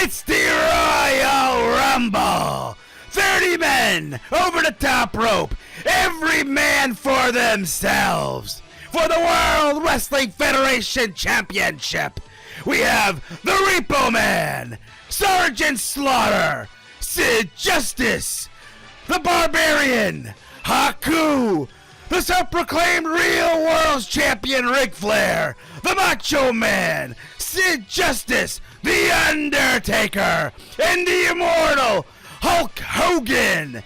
It's the Royal Rumble! 30 men over the top rope, every man for themselves. For the World Wrestling Federation Championship, we have the Repo Man, Sergeant Slaughter, Sid Justice, the Barbarian, Haku, the self-proclaimed Real World's Champion Ric Flair, the Macho Man, Sid Justice, the Undertaker, and the Immortal Hulk Hogan,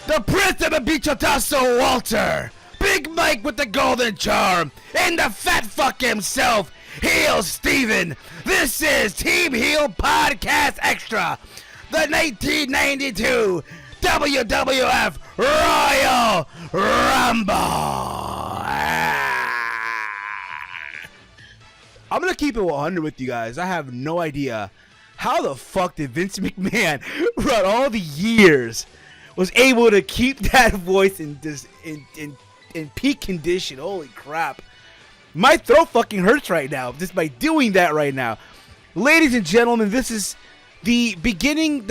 the Prince of the Bichotazo Walter, Big Mike with the Golden Charm, and the fat fuck himself, Heel Steven. This is Teamheel Podcast Extra, the 1992 WWF Royal Rumble. I'm gonna keep it 100 with you guys. I have no idea how the fuck did Vince McMahon, throughout all the years, was able to keep that voice in peak condition. Holy crap. My throat fucking hurts right now just by doing that right now. Ladies and gentlemen, this is the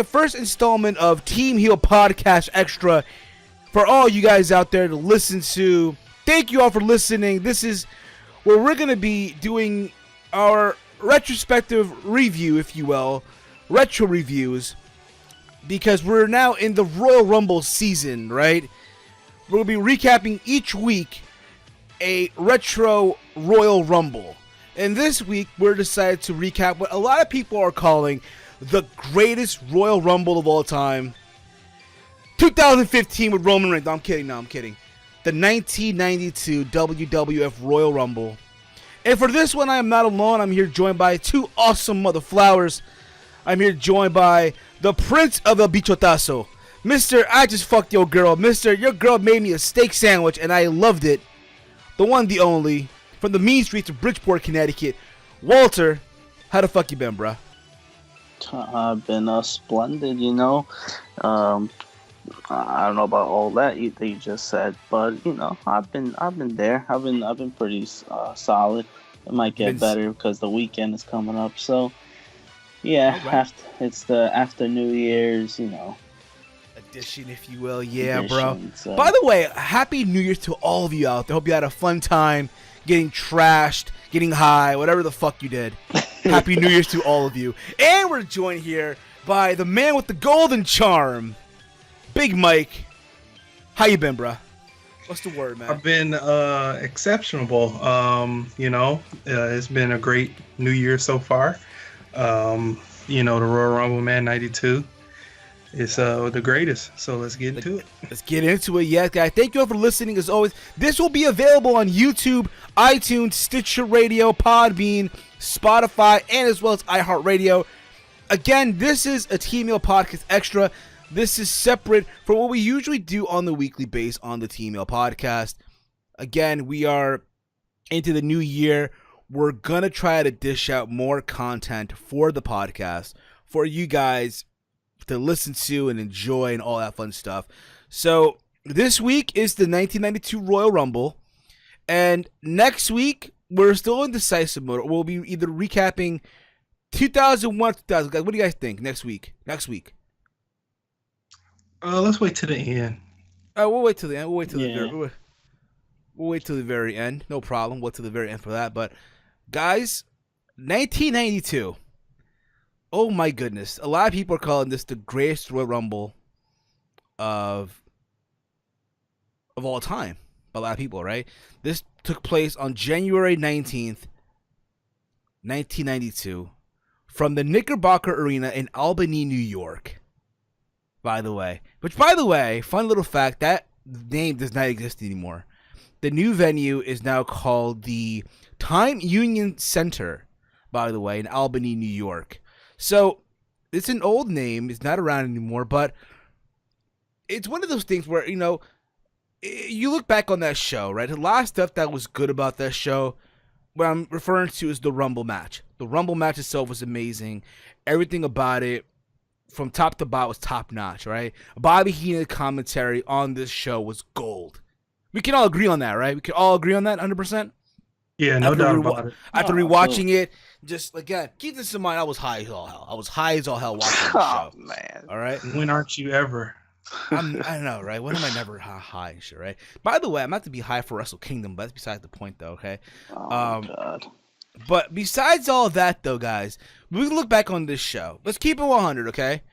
first installment of Teamheel Podcast Extra for all you guys out there to listen to. Thank you all for listening. This is where we're going to be doing our retrospective review, if you will, retro reviews, because we're now in the Royal Rumble season, right? We'll be recapping each week a retro Royal Rumble. And this week, we're decided to recap what a lot of people are calling the greatest Royal Rumble of all time. 2015 with Roman Reigns. No, I'm kidding. The 1992 WWF Royal Rumble. And for this one, I am not alone. I'm here joined by two awesome mother flowers. I'm here joined by the Prince of the Bichotazo, Mr. I just fucked your girl. Mr. Your girl made me a steak sandwich and I loved it. The one, the only, from the mean streets of Bridgeport, Connecticut, Walter. How the fuck you been, bruh? I've been splendid, you know. I don't know about all that you just said, but you know, I've been there. I've been pretty solid. It might get better because the weekend is coming up. So yeah, right. After New Year's, you know, edition, if you will. Yeah, bro. So. By the way, happy New Year's to all of you out there. Hope you had a fun time getting trashed, getting high, whatever the fuck you did. Happy New Year's to all of you. And we're joined here by the man with the golden charm, Big Mike. How you been, bruh? What's the word, man? I've been exceptional. You know, it's been a great New Year so far. You know, the Royal Rumble, man, 92. It's the greatest. So let's get into it. Let's get into it. Yes, guys. Thank you all for listening. As always, this will be available on YouTube, iTunes, Stitcher Radio, Podbean, Spotify, and as well as iHeart Radio. Again, this is a Teamheel Podcast Extra. This is separate from what we usually do on the weekly base on the Teamheel Podcast. Again, we are into the new year. We're going to try to dish out more content for the podcast for you guys to listen to and enjoy and all that fun stuff. So this week is the 1992 Royal Rumble. And next week, we're still in decisive mode. We'll be either recapping 2001 or 2000. Guys, what do you guys think next week? Let's wait till the end. We'll wait till the end. We'll wait till the very end. No problem. Wait till the very end for that. But guys, 1992. Oh my goodness! A lot of people are calling this the greatest Royal Rumble of all time. A lot of people, right? This took place on January 19th, 1992, from the Knickerbocker Arena in Albany, New York. By the way, fun little fact, that name does not exist anymore. The new venue is now called the Time Union Center, by the way, in Albany, New York. So, it's an old name, it's not around anymore, but it's one of those things where, you know, you look back on that show, right? A lot of stuff that was good about that show, what I'm referring to is the Rumble match. The Rumble match itself was amazing. Everything about it, from top to bottom, was top notch, right? Bobby Heenan's commentary on this show was gold. We can all agree on that, right? We can all agree on that 100%? Yeah, no doubt about it. After Oh, rewatching it, just again, keep this in mind. I was high as all hell. I was high as all hell watching the show. Oh man. All right. When aren't you ever? I know, right? When am I never high and shit, right? By the way, I'm not to be high for Wrestle Kingdom, but that's besides the point, though. Okay. Oh my god. But besides all of that, though, guys, we can look back on this show. Let's keep it 100, okay?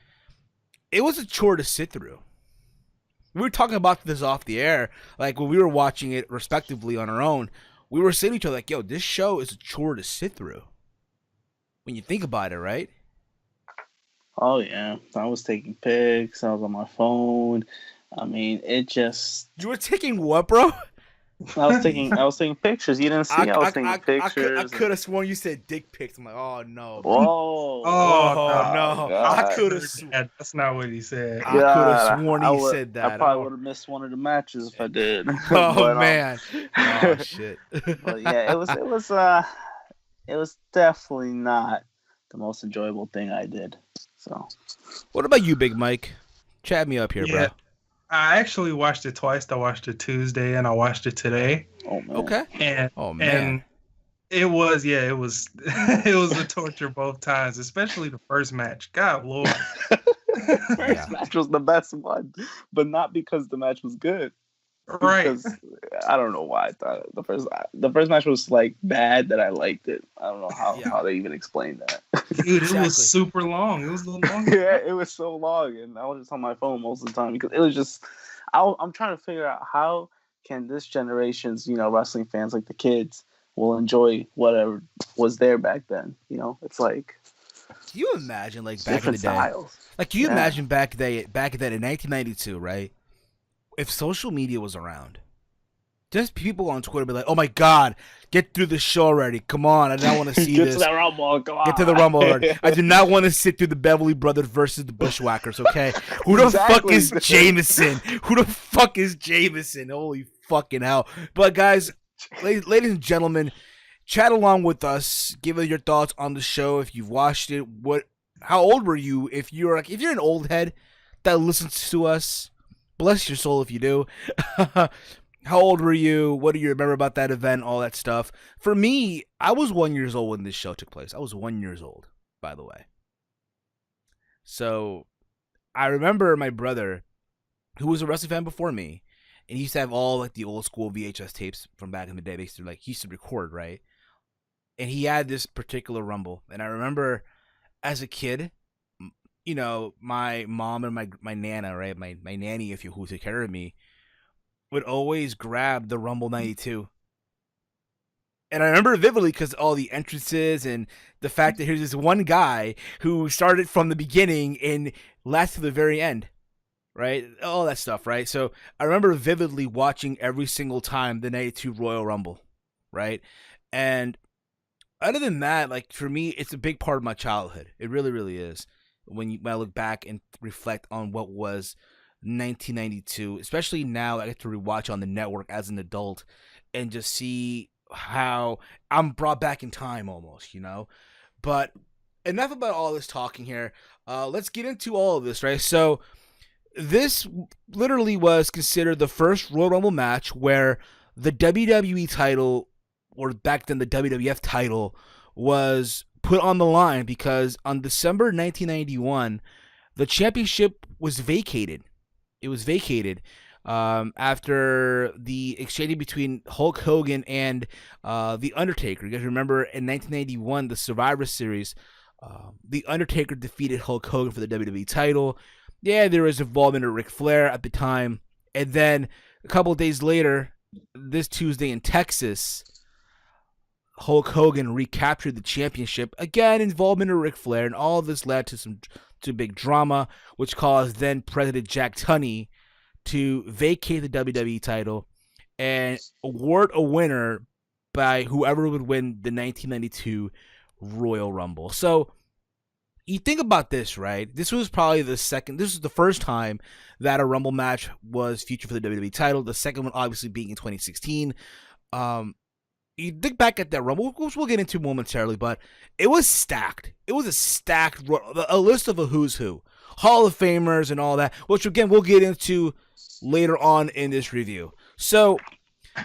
It was a chore to sit through. We were talking about this off the air, like when we were watching it respectively on our own. We were saying to each other, like, yo, this show is a chore to sit through. When you think about it, right? Oh yeah, I was taking pics. I was on my phone. I mean, it just. You were taking what, bro? I was taking pictures. You didn't see. I was taking pictures. I could have sworn you said dick pics. I'm like, oh no. Whoa. Oh, no. God. I could have. That's not what he said. I could have sworn he said that. I probably would have missed one of the matches if I did. Oh but, man. Oh shit. But yeah, it was definitely not the most enjoyable thing I did. So. What about you, Big Mike? Chat me up here, bro. I actually watched it twice. I watched it Tuesday and I watched it today. Oh man. Okay. And it was it was a torture both times, especially the first match. God Lord. First match was the best one, but not because the match was good. Right. Because I don't know why I thought the first match was like bad that I liked it. I don't know how they even explained that. Dude, it was super long. It was a little long. Yeah, it was so long, and I was just on my phone most of the time because it was just. I'm trying to figure out how can this generation's wrestling fans, like the kids, will enjoy whatever was there back then. It's like. Can you imagine like back in the day? Styles. Like, can you imagine back then in 1992, right? If social media was around, just people on Twitter be like, "Oh my God, get through the show already! Come on, I don't want to see Get this. to the Rumble, come on. Get to the Rumble already. I do not want to sit through the Beverly Brothers versus the Bushwhackers. Okay, who the fuck is Jameson? Who the fuck is Jameson? Holy fucking hell!" But guys, ladies and gentlemen, chat along with us. Give us your thoughts on the show if you've watched it. How old were you? If you're an old head that listens to us. Bless your soul if you do. How old were you? What do you remember about that event? All that stuff. For me, I was 1 year old when this show took place. I was 1 year old, by the way. So I remember my brother, who was a wrestling fan before me, and he used to have all like the old school VHS tapes from back in the day. He used to record, right? And he had this particular Rumble, and I remember as a kid. My mom and my nana, right, my nanny, if you who took care of me, would always grab the Rumble 92. And I remember vividly because all the entrances and the fact that here's this one guy who started from the beginning and lasted to the very end, right? All that stuff, right? So I remember vividly watching every single time the 92 Royal Rumble, right? And other than that, like for me, it's a big part of my childhood. It really, really is. When I look back and reflect on what was 1992, especially now I get to rewatch on the network as an adult and just see how I'm brought back in time almost, But enough about all this talking here. Let's get into all of this, right? So this literally was considered the first Royal Rumble match where the WWE title, or back then the WWF title, was put on the line because on December 1991, the championship was vacated. It was vacated after the exchange between Hulk Hogan and The Undertaker. You guys remember in 1991, the Survivor Series, The Undertaker defeated Hulk Hogan for the WWE title. Yeah, there was involvement of Ric Flair at the time. And then a couple of days later, this Tuesday in Texas, Hulk Hogan recaptured the championship. Again, involvement of Ric Flair, and all of this led to big drama, which caused then President Jack Tunney to vacate the WWE title and award a winner by whoever would win the 1992 Royal Rumble. So you think about this, right? This was probably this is the first time that a Rumble match was featured for the WWE title. The second one obviously being in 2016. You think back at that Rumble, which we'll get into momentarily, but it was stacked. It was a list of a who's who, Hall of Famers and all that, which again we'll get into later on in this review. So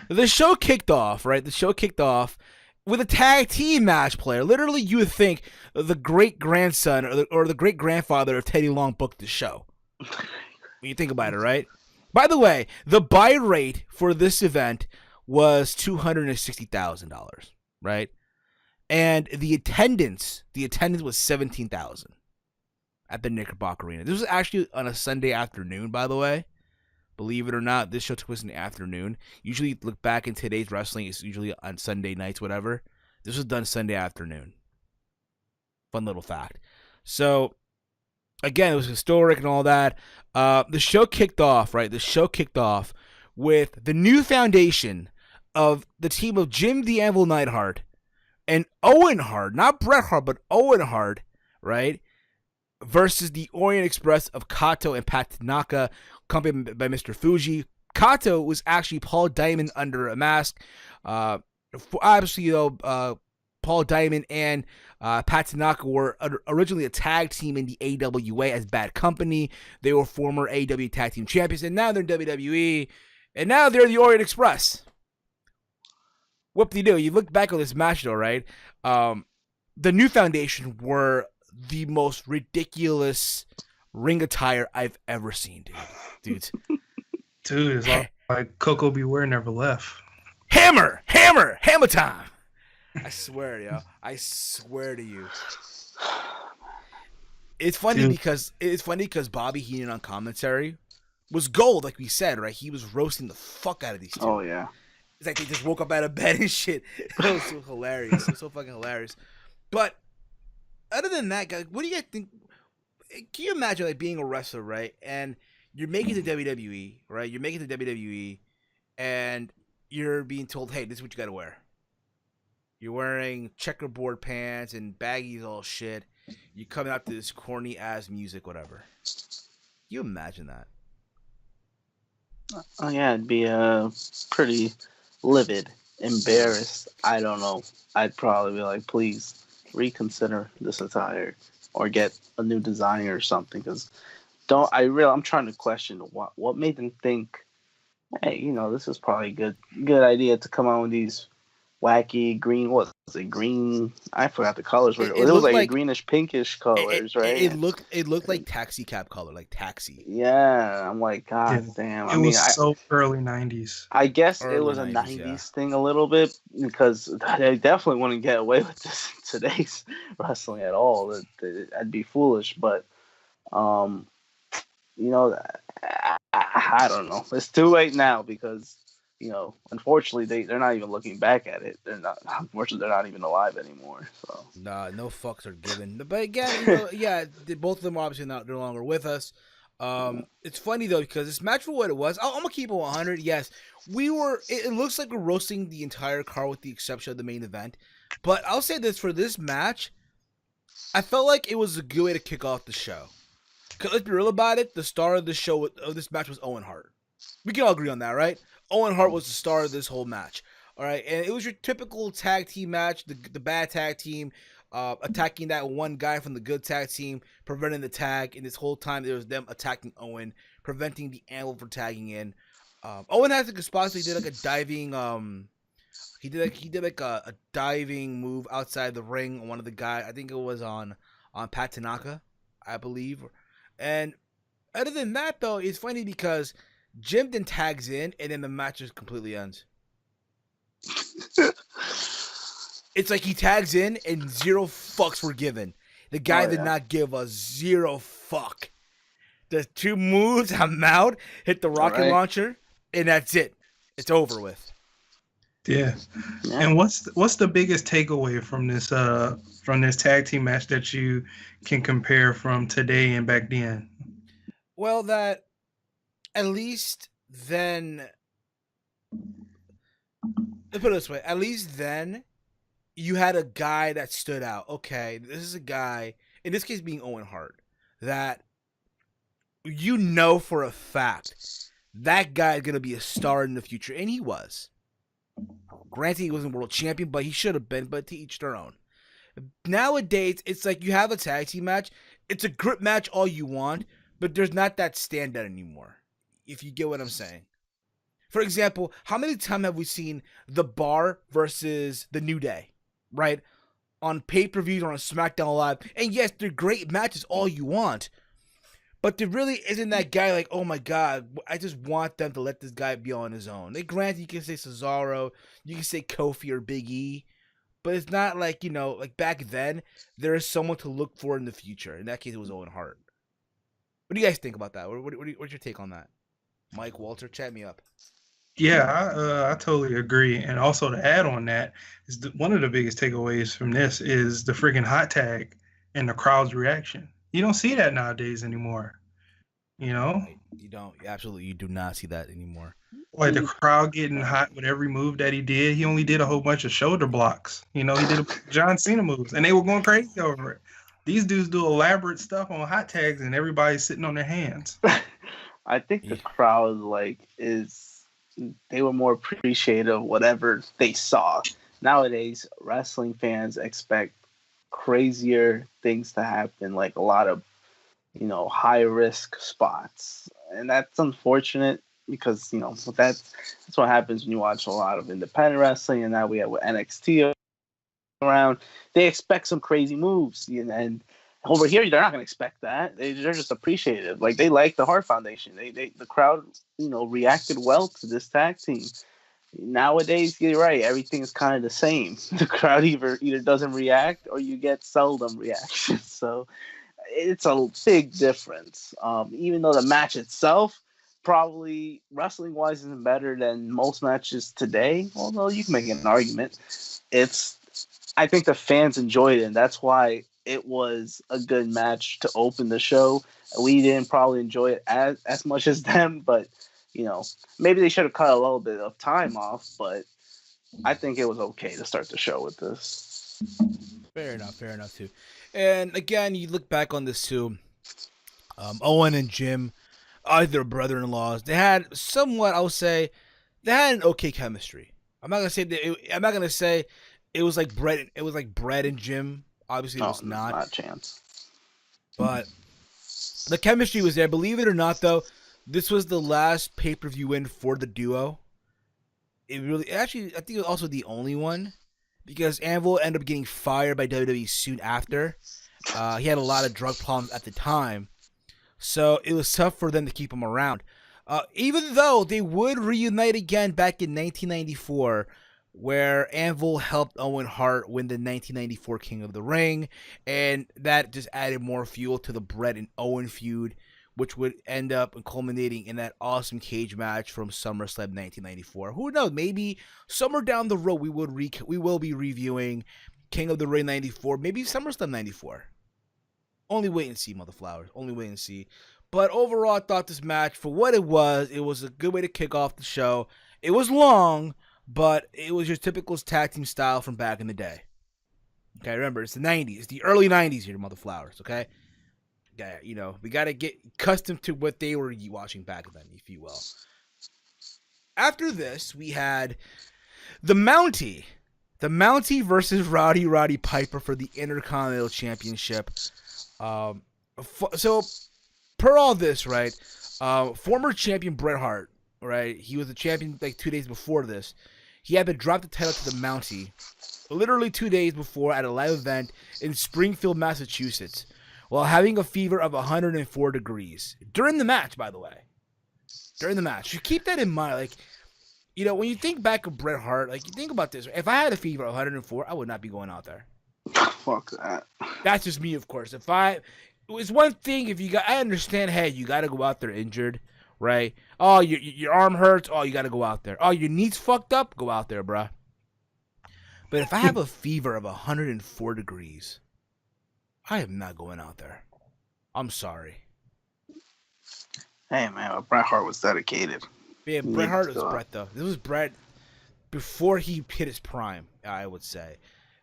The show kicked off, right? The show kicked off with a tag team match player. Literally, you would think the great grandson or the great grandfather of Teddy Long booked the show. When you think about it, right? By the way, the buy rate for this event was $260,000, right? And the attendance was 17,000 at the Knickerbocker Arena. This was actually on a Sunday afternoon, by the way. Believe it or not, this show took place in the afternoon. Usually, look back in today's wrestling, it's usually on Sunday nights, whatever. This was done Sunday afternoon. Fun little fact. So, again, it was historic and all that. The show kicked off, right? The show kicked off with the new foundation of the team of Jim the Anvil Neidhart and Owen Hart, not Bret Hart, but Owen Hart, right? Versus the Orient Express of Kato and Pat Tanaka, accompanied by Mr. Fuji. Kato was actually Paul Diamond under a mask. Obviously, Paul Diamond and Pat Tanaka were originally a tag team in the AWA as Bad Company. They were former AW Tag Team Champions, and now they're in WWE, and now they're the Orient Express. Whoop-de-doo. You look back on this match, though, right? The new foundation were the most ridiculous ring attire I've ever seen, dude. Dude, it's like Coco Beware never left. Hammer time. I swear, yo. I swear to you. It's funny because Bobby Heenan on commentary was gold, like we said, right? He was roasting the fuck out of these two. Oh yeah. It's like they just woke up out of bed and shit. It was so hilarious. It was so fucking hilarious. But other than that, guys, what do you guys think? Can you imagine like being a wrestler, right? And you're making the WWE, right? You're making the WWE, and you're being told, "Hey, this is what you got to wear." You're wearing checkerboard pants and baggies, all shit. You're coming out to this corny ass music, whatever. Can you imagine that? Oh yeah, I'd be pretty livid, embarrassed. I don't know. I'd probably be like, please reconsider this attire or get a new designer or something. Because I'm trying to question what made them think, hey, this is probably a good idea to come out with these wacky green. What was it? Green? I forgot the colors. It was like a greenish pinkish colors, right? It looked like taxi cab color, like taxi. Yeah, I'm like, God damn. It was so early 90s. I guess it was a 90s thing a little bit, because they definitely wouldn't get away with this in today's wrestling at all. I'd be foolish, but I don't know. It's too late now because unfortunately they're not even looking back at it. Unfortunately, they're not even alive anymore. So nah, no fucks are given. But again, both of them are obviously no longer with us. It's funny though because this match, for what it was, I'm gonna keep it 100. Yes, it looks like we're roasting the entire card with the exception of the main event. But I'll say this, for this match, I felt like it was a good way to kick off the show. Cause let's be real about it, the star of the show of this match was Owen Hart. We can all agree on that, right? Owen Hart was the star of this whole match. All right, and it was your typical tag team match, the bad tag team attacking that one guy from the good tag team, preventing the tag, and this whole time there was them attacking Owen, preventing the Anvil from tagging in. Owen has a good spot, so he did like a diving he did like a diving move outside the ring on one of the guys. I think it was on Pat Tanaka, I believe. And other than that though, it's funny because Jim then tags in, and then the match just completely ends. It's like he tags in, and zero fucks were given. The guy did not give a zero fuck. The two moves, I'm out, hit the rocket launcher, and that's it. It's over with. Yeah. And what's the biggest takeaway from this tag team match that you can compare from today and back then? Well, that at least then, let's put it this way, at least then you had a guy that stood out. Okay, this is a guy, in this case being Owen Hart, that for a fact that guy is going to be a star in the future, and he was. Granted, he wasn't world champion, but he should have been, but to each their own. Nowadays, it's like you have a tag team match, it's a grip match all you want, but there's not that standout anymore. If you get what I'm saying. For example, how many times have we seen The Bar versus The New Day, right? On pay-per-views or on SmackDown Live. And yes, they're great matches, all you want. But there really isn't that guy like, oh my God, I just want them to let this guy be on his own. Like, granted, you can say Cesaro, you can say Kofi or Big E, but it's not like, like back then, there is someone to look for in the future. In that case, it was Owen Hart. What do you guys think about that? What's your take on that? Mike, Walter, chat me up. Yeah, I totally agree. And also to add on that, one of the biggest takeaways from this is the freaking hot tag and the crowd's reaction. You don't see that nowadays anymore. Right. You don't. Absolutely, you do not see that anymore. Like the crowd getting hot with every move that he did. He only did a whole bunch of shoulder blocks. He did John Cena moves, and they were going crazy over it. These dudes do elaborate stuff on hot tags, and everybody's sitting on their hands. I think the crowd they were more appreciative of whatever they saw. Nowadays, wrestling fans expect crazier things to happen, like a lot of, high risk spots. And that's unfortunate because, that's what happens when you watch a lot of independent wrestling, and now we have with NXT around. They expect some crazy moves, and over here they're not going to expect that. They're just appreciative. Like, they like the Hart Foundation. The crowd, reacted well to this tag team. Nowadays, you're right. Everything is kind of the same. The crowd either doesn't react or you get seldom reactions. So it's a big difference. Even though the match itself probably wrestling-wise isn't better than most matches today, although you can make an argument. I think the fans enjoyed it, and that's why it was a good match to open the show. We didn't probably enjoy it as much as them, but maybe they should have cut a little bit of time off, but I think it was okay to start the show with this. Fair enough too. And again, you look back on this too. Owen and Jim, their brother-in-laws, they had somewhat, I would say, they had an okay chemistry. I'm not gonna say it was like Brett. It was like Brett and Jim. Obviously, it was not. Not a chance. But the chemistry was there. Believe it or not, though, this was the last pay-per-view win for the duo. I think it was also the only one, because Anvil ended up getting fired by WWE soon after. He had a lot of drug problems at the time, so it was tough for them to keep him around. Even though they would reunite again back in 1994, where Anvil helped Owen Hart win the 1994 King of the Ring, and that just added more fuel to the Brett and Owen feud, which would end up culminating in that awesome cage match from SummerSlam 1994. Who knows? Maybe somewhere down the road we will be reviewing King of the Ring 94, maybe SummerSlam 94. Only wait and see, motherflowers. Only wait and see. But overall, I thought this match, for what it was a good way to kick off the show. It was long, but it was your typical tag team style from back in the day. Okay, remember, it's the 90s. It's the early 90s here, motherflowers, okay? Yeah, we got to get accustomed to what they were watching back then, if you will. After this, we had the Mountie. The Mountie versus Roddy Piper for the Intercontinental Championship. So, per all this, right, former champion Bret Hart, right, he was the champion like 2 days before this. He had to drop the title to the Mountie literally 2 days before at a live event in Springfield, Massachusetts, while having a fever of 104 degrees. During the match, by the way. During the match. You keep that in mind. Like, when you think back of Bret Hart, like, you think about this. If I had a fever of 104, I would not be going out there. Fuck that. That's just me, of course. It's one thing I understand, hey, you got to go out there injured, right? Oh, your arm hurts. Oh, you got to go out there. Oh, your knee's fucked up. Go out there, bruh. But if I have a fever of 104 degrees, I am not going out there. I'm sorry. Hey, man, Bret Hart was dedicated. Yeah, Bret Hart was Bret, though. This was Bret before he hit his prime, I would say.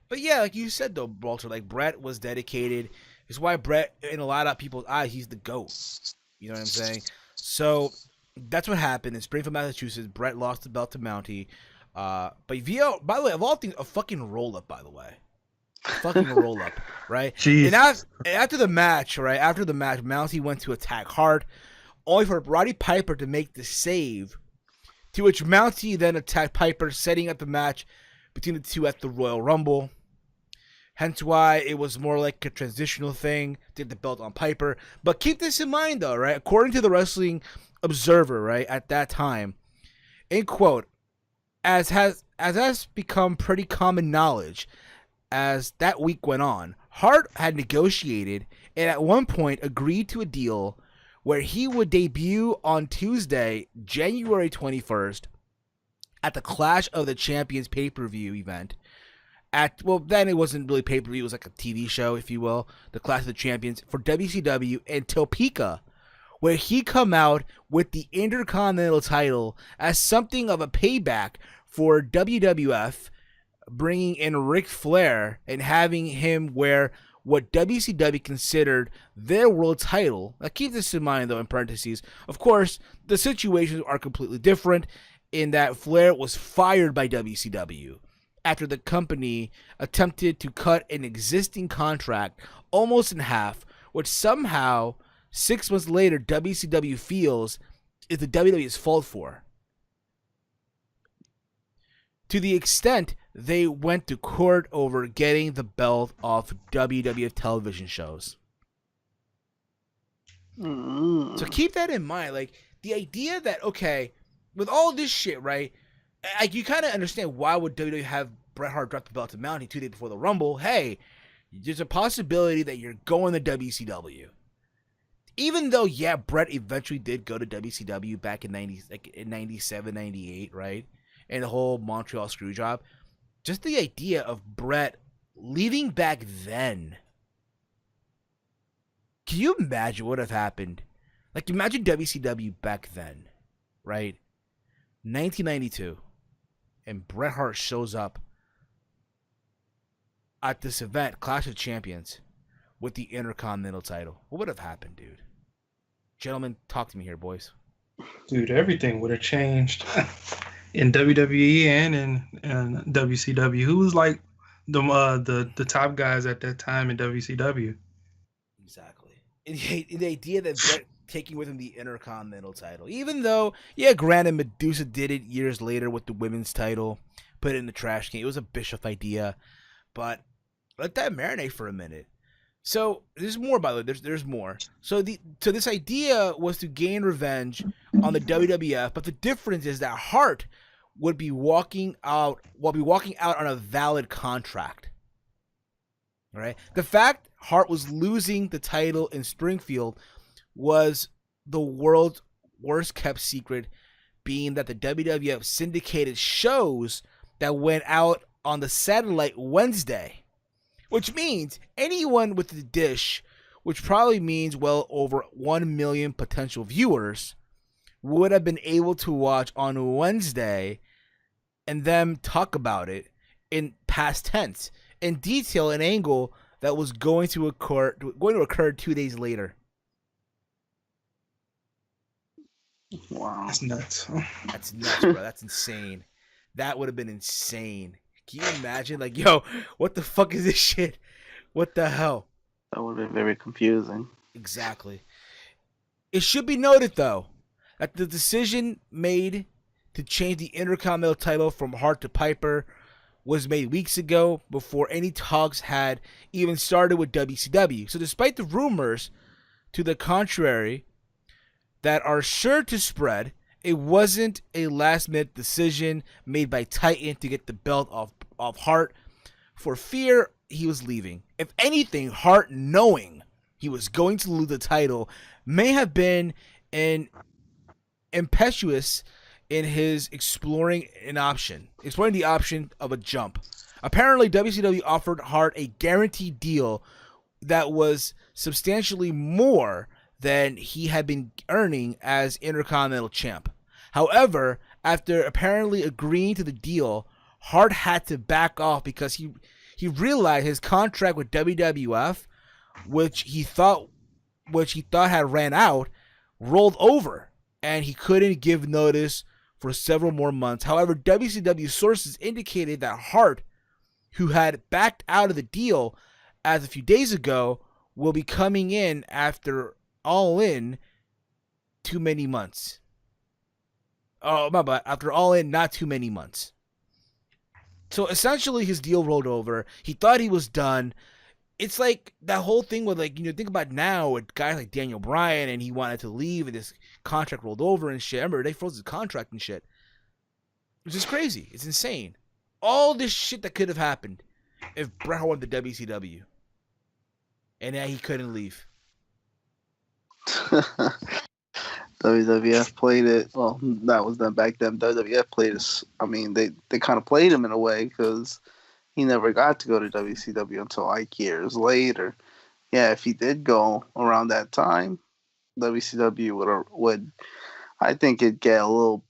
But yeah, like you said, though, Walter, like Bret was dedicated. It's why Bret, in a lot of people's eyes, he's the GOAT. You know what I'm saying? So that's what happened in Springfield, Massachusetts. Bret lost the belt to Mountie. But by the way, of all things, a fucking roll-up, by the way. Fucking roll-up, right? Jeez. And after the match, Mountie went to attack Hart, only for Roddy Piper to make the save To which Mountie then attacked Piper, setting up the match between the two at the Royal Rumble. Hence why it was more like a transitional thing, did the belt on Piper. But keep this in mind though, right? According to the Wrestling Observer, right, at that time, in quote, as has become pretty common knowledge as that week went on, Hart had negotiated and at one point agreed to a deal where he would debut on Tuesday, January 21st, at the Clash of the Champions pay-per-view event. Then it wasn't really pay-per-view, it was like a TV show, if you will, the Clash of the Champions for WCW in Topeka, where he come out with the Intercontinental title as something of a payback for WWF, bringing in Ric Flair and having him wear what WCW considered their world title. Now keep this in mind though, in parentheses. Of course, the situations are completely different in that Flair was fired by WCW after the company attempted to cut an existing contract almost in half, which somehow 6 months later WCW feels is the WWE's fault for. To the extent they went to court over getting the belt off WWF television shows. So keep that in mind. Like, the idea that, okay, with all this shit, right, like, you kind of understand why would WWE have Bret Hart drop the belt to Mountie 2 days before the Rumble. Hey, there's a possibility that you're going to WCW. Even though, yeah, Bret eventually did go to WCW back in 97, 98, right? And the whole Montreal screw job. Just the idea of Bret leaving back then. Can you imagine what would have happened? Like, imagine WCW back then, right? 1992. And Bret Hart shows up at this event, Clash of Champions, with the Intercontinental title. What would have happened, dude? Gentlemen, talk to me here, boys. Dude, everything would have changed in WWE and in WCW. Who was like the top guys at that time in WCW? Exactly. And the idea that Bret taking with him the Intercontinental title, even though, yeah, granted, Medusa did it years later with the women's title, put it in the trash can. It was a Bischoff idea, but let that marinate for a minute. So there's more, by the way. There's more. So this idea was to gain revenge on the WWF, but the difference is that Hart would be walking out on a valid contract. All right. The fact Hart was losing the title in Springfield was the world's worst kept secret, being that the WWF syndicated shows that went out on the satellite Wednesday. Which means anyone with the dish, which probably means well over 1 million potential viewers, would have been able to watch on Wednesday and them talk about it in past tense and detail an angle that was going to occur 2 days later. Wow. That's nuts. That's nuts, bro. That's insane. That would have been insane. Can you imagine? Like, yo, what the fuck is this shit? What the hell? That would have been very confusing. Exactly. It should be noted, though, that the decision made to change the Intercontinental title from Hart to Piper was made weeks ago before any talks had even started with WCW. So despite the rumors to the contrary that are sure to spread, it wasn't a last-minute decision made by Titan to get the belt off Hart for fear he was leaving. If anything, Hart, knowing he was going to lose the title, may have been impetuous in his exploring the option of a jump. Apparently, WCW offered Hart a guaranteed deal that was substantially more than he had been earning as Intercontinental champ. However, after apparently agreeing to the deal, Hart had to back off because he realized his contract with WWF, which he thought had ran out, rolled over, and he couldn't give notice for several more months. However, WCW sources indicated that Hart, who had backed out of the deal as a few days ago, will be coming in after All In too many months. Oh, my bad. After All In, not too many months. So essentially, his deal rolled over. He thought he was done. It's like that whole thing with, like, think about now with guys like Daniel Bryan, and he wanted to leave, and his contract rolled over and shit. Remember, they froze his contract and shit. It's just crazy. It's insane. All this shit that could have happened if Bret Hart won the WCW. And now he couldn't leave. WWF played it. Well, that was them back then. WWF played it. I mean, they kind of played him in a way because he never got to go to WCW until like years later. Yeah, if he did go around that time, WCW would I think it'd get a little.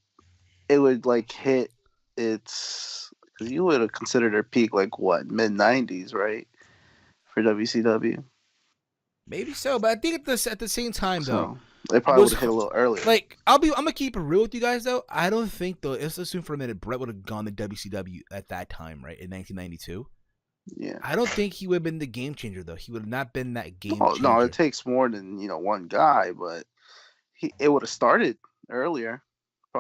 It would like hit its. Because you would have considered their peak like what, mid-90s, right, for WCW. Maybe so, but I think at the same time though, they probably would have hit a little earlier. Like, I'm gonna keep it real with you guys though. I don't think though. Let's assume for a minute Bret would have gone to WCW at that time, right, in 1992. Yeah. I don't think he would have been the game changer though. He would have not been that game changer. No, it takes more than one guy, but it would have started earlier.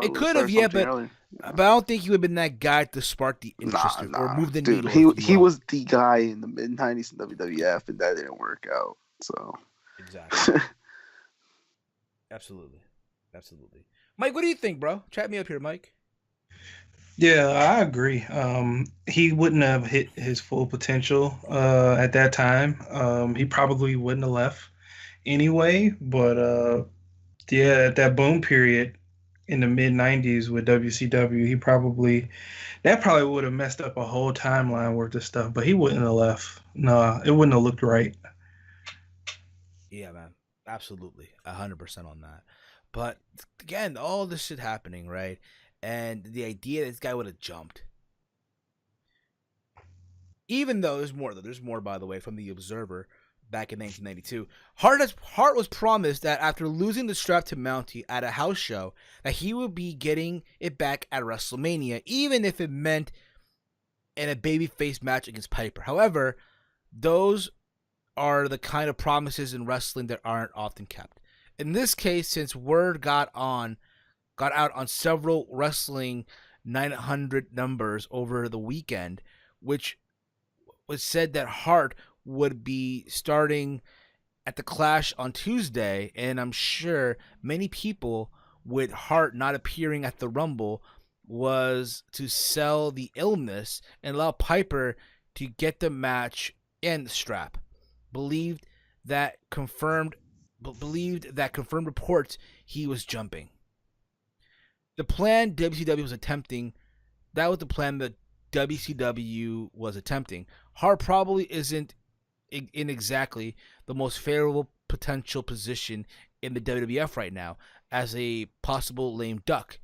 It could have, yeah, but I don't think he would have been that guy to spark the interest or move the needle. He was the guy in the mid-90s in WWF, and that didn't work out. So exactly. Absolutely. Mike, what do you think, bro? Chat me up here, Mike. Yeah, I agree. He wouldn't have hit his full potential at that time. He probably wouldn't have left anyway. But yeah, at that boom period in the mid '90s with WCW, that probably would have messed up a whole timeline worth of stuff. But he wouldn't have left. No, it wouldn't have looked right. Yeah, man, absolutely, 100% on that. But again, all this shit happening, right? And the idea that this guy would have jumped. Even though there's more, by the way, from the Observer back in 1992. Hart was promised that after losing the strap to Mountie at a house show, that he would be getting it back at WrestleMania, even if it meant in a babyface match against Piper. However, those are the kind of promises in wrestling that aren't often kept. In this case, since word got out on several Wrestling 900 numbers over the weekend, which was said that Hart would be starting at the Clash on Tuesday, and I'm sure many people with Hart not appearing at the Rumble was to sell the illness and allow Piper to get the match and the strap. Believed that confirmed reports he was jumping. The plan WCW was attempting, that was the plan that WCW was attempting. Hart probably isn't in exactly the most favorable potential position in the WWF right now as a possible lame duck.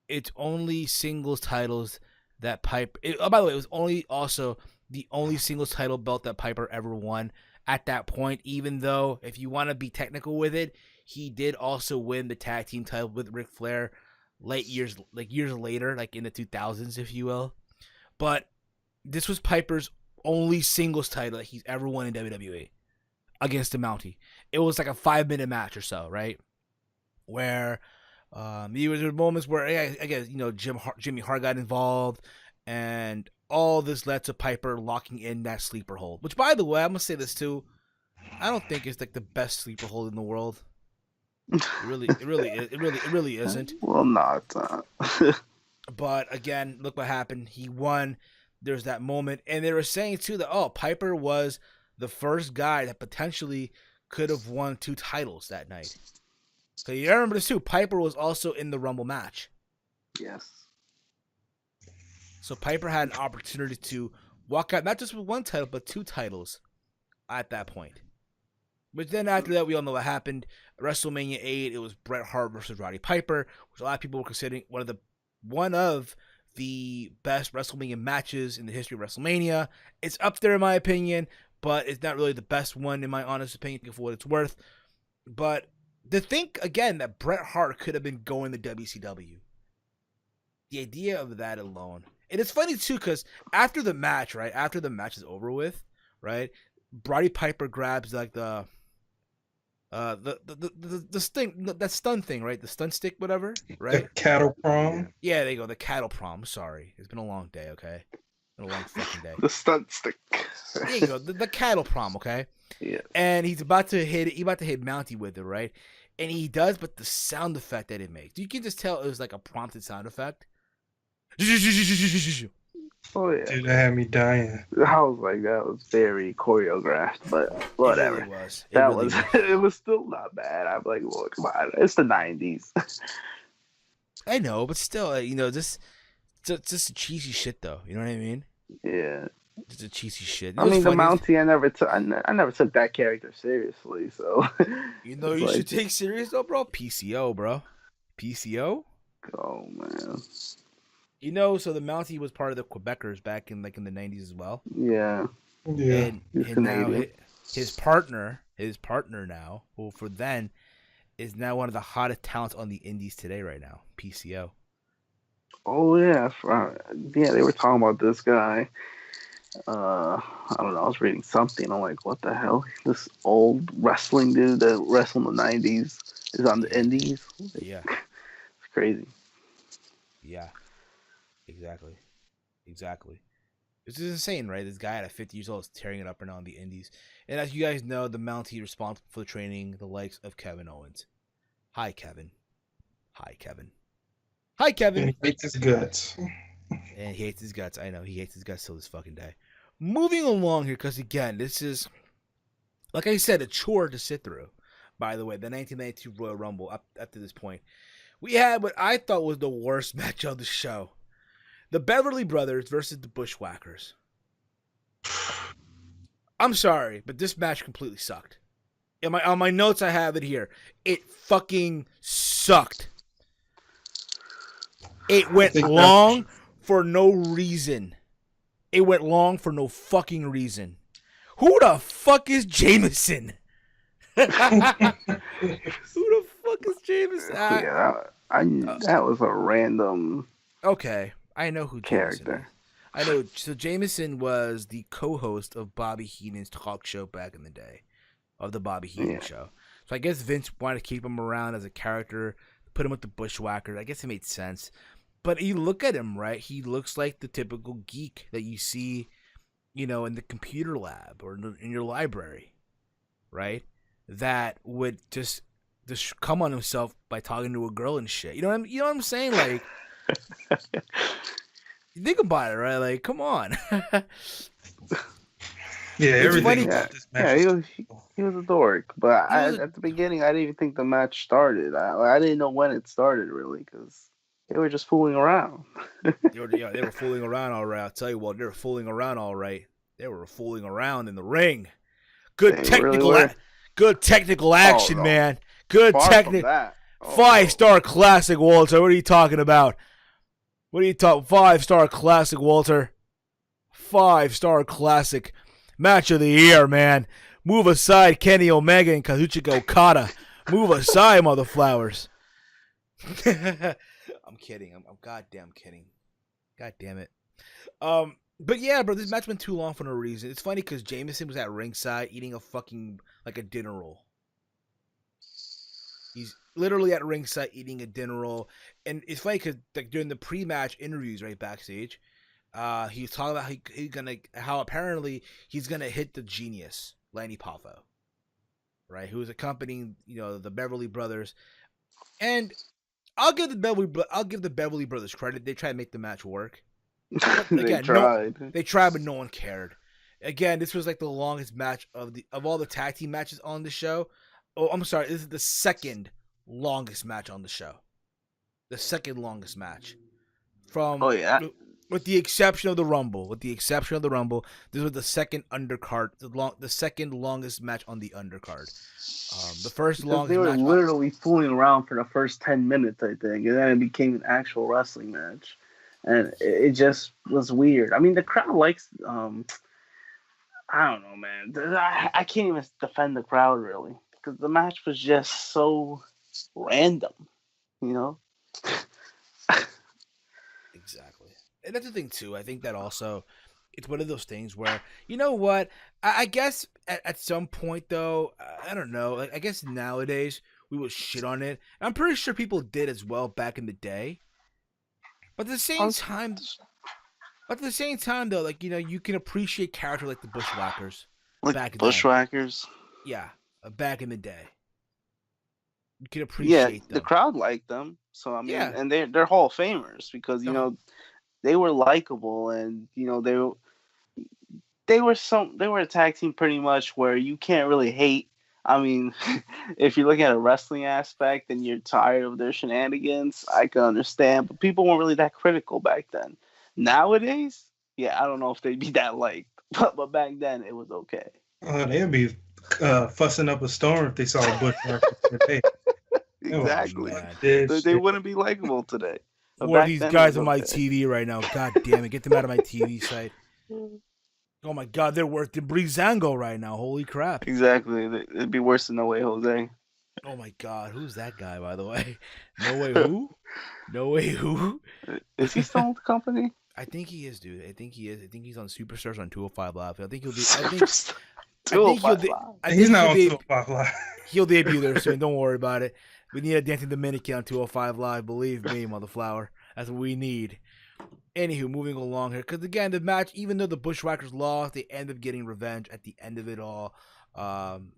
It's only singles titles that Piper... by the way, it was also the only singles title belt that Piper ever won at that point, even though, if you want to be technical with it, he did also win the tag team title with Ric Flair years later, like in the 2000s, if you will. But this was Piper's only singles title that he's ever won in WWE against the Mountie. It was like a 5-minute match or so, right? Where there were moments where I guess Jimmy Hart got involved, and all this led to Piper locking in that sleeper hold. Which, by the way, I'm gonna say this too. I don't think it's like the best sleeper hold in the world. It really isn't. Well, not. But again, look what happened. He won. There's that moment, and they were saying too that Piper was the first guy that potentially could have won 2 titles that night. So you remember this too. Piper was also in the Rumble match. Yes. So Piper had an opportunity to walk out not just with 1 title, but 2 titles at that point. But then after that, we all know what happened. WrestleMania 8, it was Bret Hart versus Roddy Piper, which a lot of people were considering one of the best WrestleMania matches in the history of WrestleMania. It's up there in my opinion, but it's not really the best one in my honest opinion for what it's worth. But to think again that Bret Hart could have been going to WCW, the idea of that alone. And it's funny too, because after the match, right? After the match is over with, right? Roddy Piper grabs like the The sting, that stun thing, right? The stun stick, whatever, The right? cattle prong. Yeah, there you go. The cattle prom. Sorry, it's been a long day. Okay, been a long fucking day. The stunt stick. There you go. The cattle prom. Okay, Yeah. and he's about to hit. He about to hit Mountie with it, right? And he does, but the sound effect that it makes, you can just tell it was like a prompted sound effect. Oh yeah. Dude, that had me dying. I was like, that was very choreographed, but whatever. It really was. It was still not bad. I'm like, well, come on, it's the '90s. I know, but still, just a cheesy shit, though. You know what I mean? Yeah. Just a cheesy shit. I mean, the Mountie, I never took that character seriously, so. You know, you should take serious though, bro. PCO, bro. PCO. Oh man. You know, so the Mountie was part of the Quebecers back in the '90s as well. Yeah. Yeah. And now his partner now, who for then is now one of the hottest talents on the indies today right now. PCO. Oh yeah. Yeah, they were talking about this guy. I don't know. I was reading something. I'm like, what the hell? This old wrestling dude that wrestled in the '90s is on the indies. Yeah. It's crazy. Yeah. Exactly. This is insane, right? This guy at 50 years old is tearing it up right now on the indies. And as you guys know, the Mountie responsible for the training the likes of Kevin Owens. Hi, Kevin. And he hates his guts. And he hates his guts. I know. He hates his guts till this fucking day. Moving along here, because again, this is, like I said, a chore to sit through. By the way, the 1992 Royal Rumble, up to this point, we had what I thought was the worst match of the show. The Beverly Brothers versus the Bushwhackers. I'm sorry, but this match completely sucked. On my notes, I have it here. It fucking sucked. It went long for no reason. It went long for no fucking reason. Who the fuck is Jameson? Who the fuck is Jameson? That was a random. Okay, I know who character. Jameson is. I know. So Jameson was the co-host of Bobby Heenan's talk show back in the day, of the Bobby Heenan show. So I guess Vince wanted to keep him around as a character, put him with the Bushwhackers. I guess it made sense. But you look at him, right? He looks like the typical geek that you see, in the computer lab or in your library, right? That would just come on himself by talking to a girl and shit. You know what I'm saying? Like, you think about it, right? Like, come on. Yeah, everything. He was a dork. But at the beginning, I didn't even think the match started. I didn't know when it started, really, because they were just fooling around. They were fooling around all right. I'll tell you what, they were fooling around all right. They were fooling around in the ring. Good technical action, man. Good technical. 5-star classic, Walter. What are you talking about? 5-star classic, Walter. 5-star classic. Match of the year, man. Move aside, Kenny Omega and Kazuchika Okada. Move aside, motherflowers. I'm kidding. I'm goddamn kidding. God damn it. But yeah, bro, this match went too long for no reason. It's funny because Jameson was at ringside eating a dinner roll. He's literally at ringside eating a dinner roll. And it's funny because during the pre-match interviews right backstage, he was talking about how apparently he's gonna hit the genius, Lanny Poffo, right? Who was accompanying, the Beverly Brothers. And I'll give the Beverly Brothers credit. They tried to make the match work. Again, they tried, but no one cared. Again, this was like the longest match of all the tag team matches on the show. Oh, I'm sorry. This is the second longest match on the show. The second longest match. With the exception of the Rumble. This was the second undercard, the second longest match on the undercard. The first longest they were match literally fooling around for the first 10 minutes, I think, and then it became an actual wrestling match. And it just was weird. I mean, the crowd likes, I don't know, man. I can't even defend the crowd, really, because the match was just so random, Exactly. And that's the thing, too. I think that also, it's one of those things where, you know what? I guess at some point though, I don't know. Like I guess nowadays we will shit on it. I'm pretty sure people did as well back in the day. But at the same time, though, like you can appreciate characters like the Bushwhackers back then. Bushwhackers. Yeah, back in the day. You can Yeah, appreciate them. the crowd liked them. So I mean, Yeah. and they're Hall of Famers because they were likable, and they were a tag team pretty much where you can't really hate. I mean, if you're looking at a wrestling aspect and you're tired of their shenanigans, I can understand. But people weren't really that critical back then. Nowadays, yeah, I don't know if they'd be that liked, but back then it was okay. They'd be fussing up a storm if they saw a Bushwhacker today. Exactly. Oh, they wouldn't be likable today. But what are these guys on my okay. TV right now? God damn it. Get them out of my TV site. Oh my God, they're worse than Breezango right now. Holy crap. Exactly. It'd be worse than No Way Jose. Oh my God, who's that guy, by the way? No Way Who? No Way Who? Is he still with the company? I think he is, dude. I think he is. I think he's on Superstars on 205 Live. I think he'll be. He's not on 205 Live. He'll debut there soon. Don't worry about it. We need a dancing Dominican on 205 Live. Believe me, Motherflower. That's what we need. Anywho, moving along here. Because, again, the match, even though the Bushwhackers lost, they end up getting revenge at the end of it all.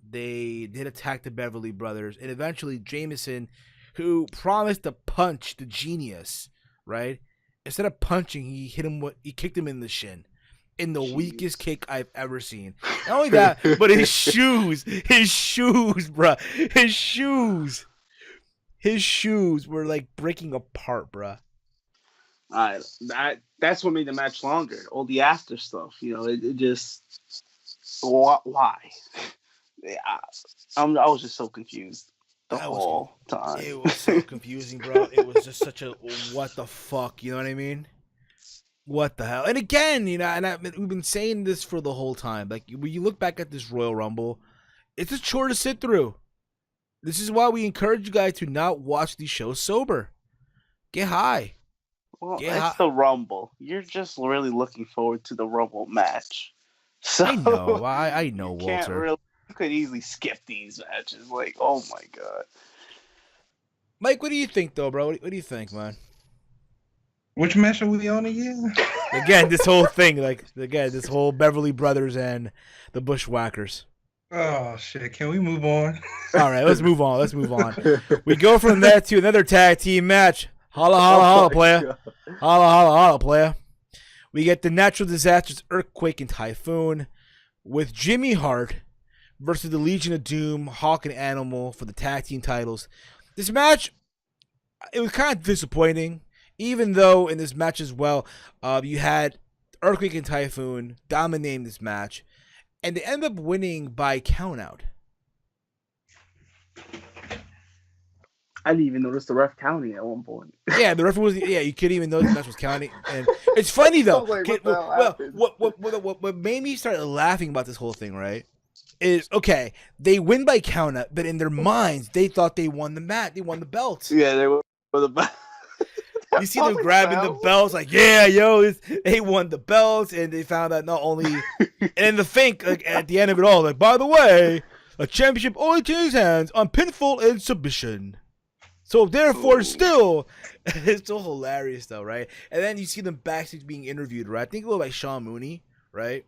They did attack the Beverly Brothers. And eventually, Jameson, who promised to punch the Genius, right? Instead of punching, he kicked him in the shin. In the weakest kick I've ever seen. Not only that, but his shoes, bruh. His shoes were like breaking apart, bruh. That's what made the match longer. All the after stuff, it just why? I was just so confused the whole time. It was so confusing, bro. It was just such a what the fuck, you know what I mean? What the hell? And again, we've been saying this for the whole time. Like, when you look back at this Royal Rumble, it's a chore to sit through. This is why we encourage you guys to not watch these shows sober. Get high. Well, it's the Rumble. You're just really looking forward to the Rumble match. So I know. I know, Walter. You could easily skip these matches. Like, oh my God. Mike, what do you think, though, bro? What do you think, man? Which match are we on again? Again, this whole thing, this whole Beverly Brothers and the Bushwhackers. Oh, shit. Can we move on? All right, let's move on. We go from that to another tag team match. Holla, holla, holla, player. Holla, holla, holla, player. We get the Natural Disasters, Earthquake, and Typhoon with Jimmy Hart versus the Legion of Doom, Hawk and Animal for the tag team titles. This match, it was kind of disappointing. Even though in this match as well, you had Earthquake and Typhoon dominating this match, and they end up winning by countout. I didn't even notice the ref counting at one point. Yeah, the ref was. Yeah, you couldn't even know the match was counting. And it's funny though. What made me start laughing about this whole thing, right? Is okay. They win by countout, but in their minds, they thought they won the match. They won the belt. Yeah, they won the belt. You see them grabbing the belts, like, yeah, yo, they won the belts, and they found out not only, and the think like, at the end of it all, like, by the way, a championship only changes hands on pinfall and submission. So therefore, still, it's so hilarious though, right? And then you see them backstage being interviewed, right? I think it was by Sean Mooney, right?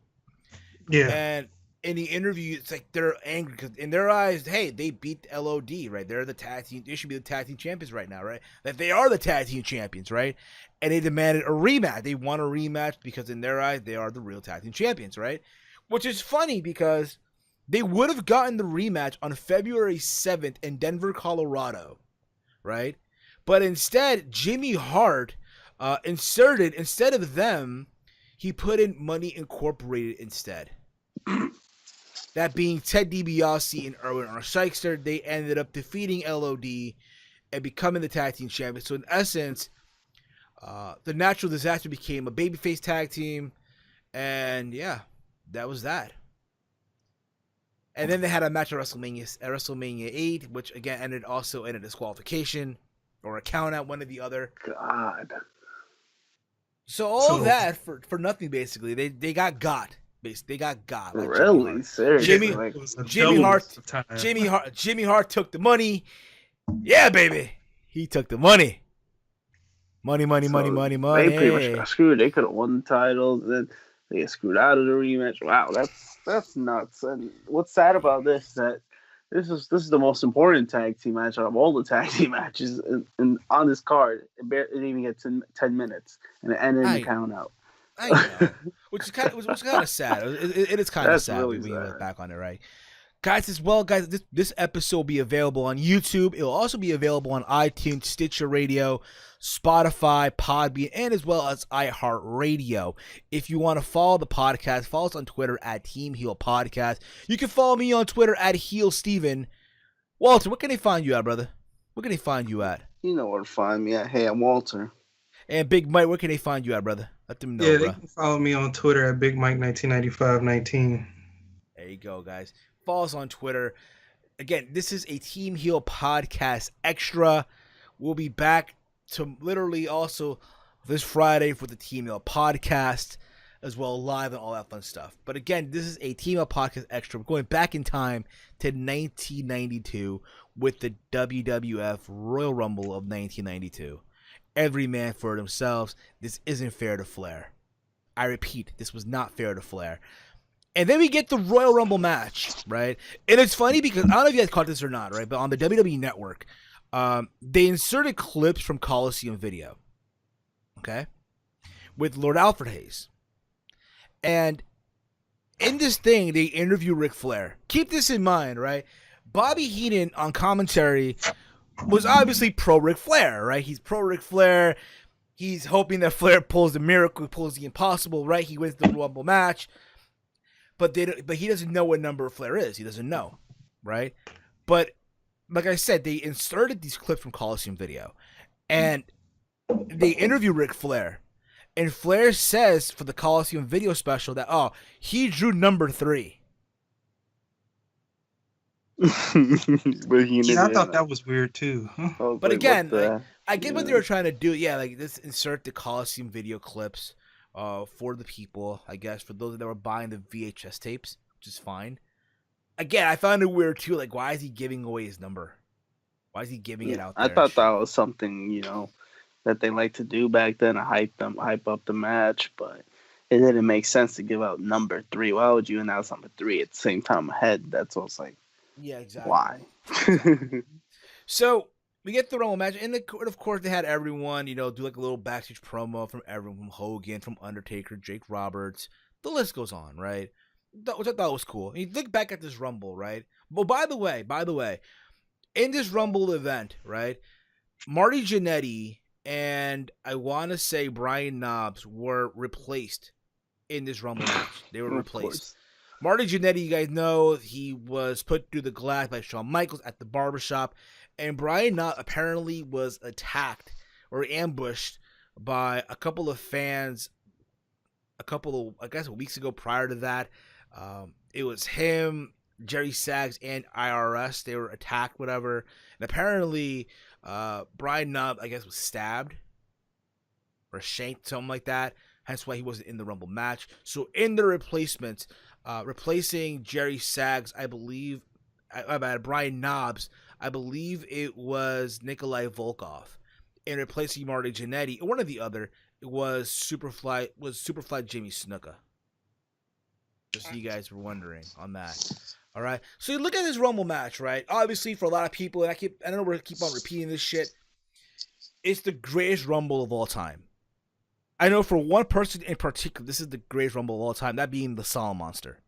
Yeah. And in the interview, it's like they're angry because in their eyes, hey, they beat LOD, right? They're the tag team. They should be the tag team champions right now, right? That they are the tag team champions, right? And they demanded a rematch. They want a rematch because in their eyes, they are the real tag team champions, right? Which is funny because they would have gotten the rematch on February 7th in Denver, Colorado, right? But instead, Jimmy Hart instead of them, he put in Money Incorporated instead. That being Ted DiBiase and Erwin R. Sykester, they ended up defeating LOD and becoming the tag team champions. So in essence, the Natural Disaster became a babyface tag team, and yeah, that was that. And then they had a match at WrestleMania 8, which again ended in a disqualification or a count out, one or the other. God. So all of that for nothing basically. They got. They got God. Like Really? Seriously? Jimmy, Like, It was a Jimmy double Hart, of time. Jimmy Hart took the money. Yeah, baby, he took the money. Money. they pretty much got screwed. They could have won the titles, then they get screwed out of the rematch. Wow, that's nuts. And what's sad about this is that this is the most important tag team match out of all the tag team matches, and on this card, it didn't even get to 10 minutes, and it ended in the count out. I know, which is kind of sad. It is kind of That's sad really when you sad. look back on it, right? Guys, as well, guys, this episode will be available on YouTube. It will also be available on iTunes, Stitcher Radio, Spotify, Podbean, and as well as iHeart Radio. If you want to follow the podcast, follow us on Twitter at Teamheel Podcast. You can follow me on Twitter at HeelSteven. Walter, what can they find you at, brother? What can they find you at? You know where to find me at. Hey, I'm Walter. And Big Mike, where can they find you at, brother? Let them know, Yeah, bro. they can follow me on Twitter at Big Mike 1995-19. There you go, guys. Follow us on Twitter. Again, this is a Team Heel Podcast Extra. We'll be back to literally also this Friday for the Team Heel Podcast, as well live and all that fun stuff. But again, this is a Team Heel Podcast Extra. We're going back in time to 1992 with the WWF Royal Rumble of 1992. Every man for themselves. This isn't fair to Flair. I repeat, this was not fair to Flair. And then we get the Royal Rumble match, right? And it's funny because, I don't know if you guys caught this or not, right? But on the WWE Network, they inserted clips from Coliseum Video, okay? With Lord Alfred Hayes. And in this thing, they interview Ric Flair. Keep this in mind, right? Bobby Heenan on commentary was obviously pro Ric Flair, right? He's pro Ric Flair. He's hoping that Flair pulls the miracle, pulls the impossible, right? He wins the Rumble match. But he doesn't know what number Flair is. He doesn't know, right? But like I said, they inserted these clips from Coliseum Video, and they interview Ric Flair, and Flair says for the Coliseum Video special that he drew number 3. But I thought that was weird too. But again, I get what they were trying to do. Yeah, like this, insert the Coliseum Video clips. For the people, I guess, for those that were buying the VHS tapes, which is fine. Again, I found it weird too. Like, why is he giving away his number? Why is he giving it out there? I thought that was something, that they like to do back then to hype up the match, but it didn't make sense to give out number 3. Why would you announce number 3 at the same time ahead? That's what it's like. Yeah, exactly. Why? Exactly. So we get the Rumble match, and of course they had everyone, do like a little backstage promo from everyone, from Hogan, from Undertaker, Jake Roberts. The list goes on, right? Which I thought was cool. And you think back at this Rumble, right? Well, by the way, in this Rumble event, right, Marty Jannetty and I want to say Brian Knobbs were replaced in this Rumble match. They were replaced. Marty Jannetty, you guys know, he was put through the glass by Shawn Michaels at the barbershop. And Brian Knobbs apparently was attacked or ambushed by a couple of fans weeks ago prior to that. It was him, Jerry Sags, and IRS. They were attacked, whatever. And apparently, Brian Knobbs, I guess, was stabbed or shanked, something like that. Hence why he wasn't in the Rumble match. So in the replacements, replacing Jerry Sags, I believe, Brian Knobbs, I believe it was Nikolai Volkov. And replacing Marty Jannetty, or one or the other, it was Superfly Jimmy Snuka. Just so you guys were wondering on that. All right. So you look at this Rumble match, right? Obviously, for a lot of people, and I know we're gonna keep on repeating this shit, it's the greatest Rumble of all time. I know for one person in particular, this is the greatest Rumble of all time, that being the Solid Monster.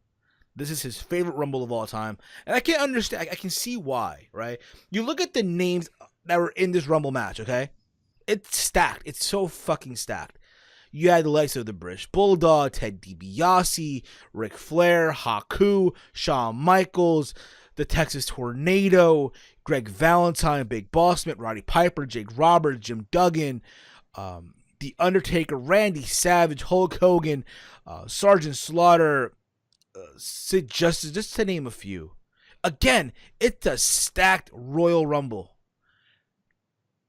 This is his favorite Rumble of all time. And I can understand, I can see why, right? You look at the names that were in this Rumble match, okay? It's stacked. It's so fucking stacked. You had the likes of the British Bulldog, Ted DiBiase, Ric Flair, Haku, Shawn Michaels, the Texas Tornado, Greg Valentine, Big Boss Man, Roddy Piper, Jake Roberts, Jim Duggan, The Undertaker, Randy Savage, Hulk Hogan, Sergeant Slaughter, Sid Justice, just to name a few. Again, it's a stacked Royal Rumble.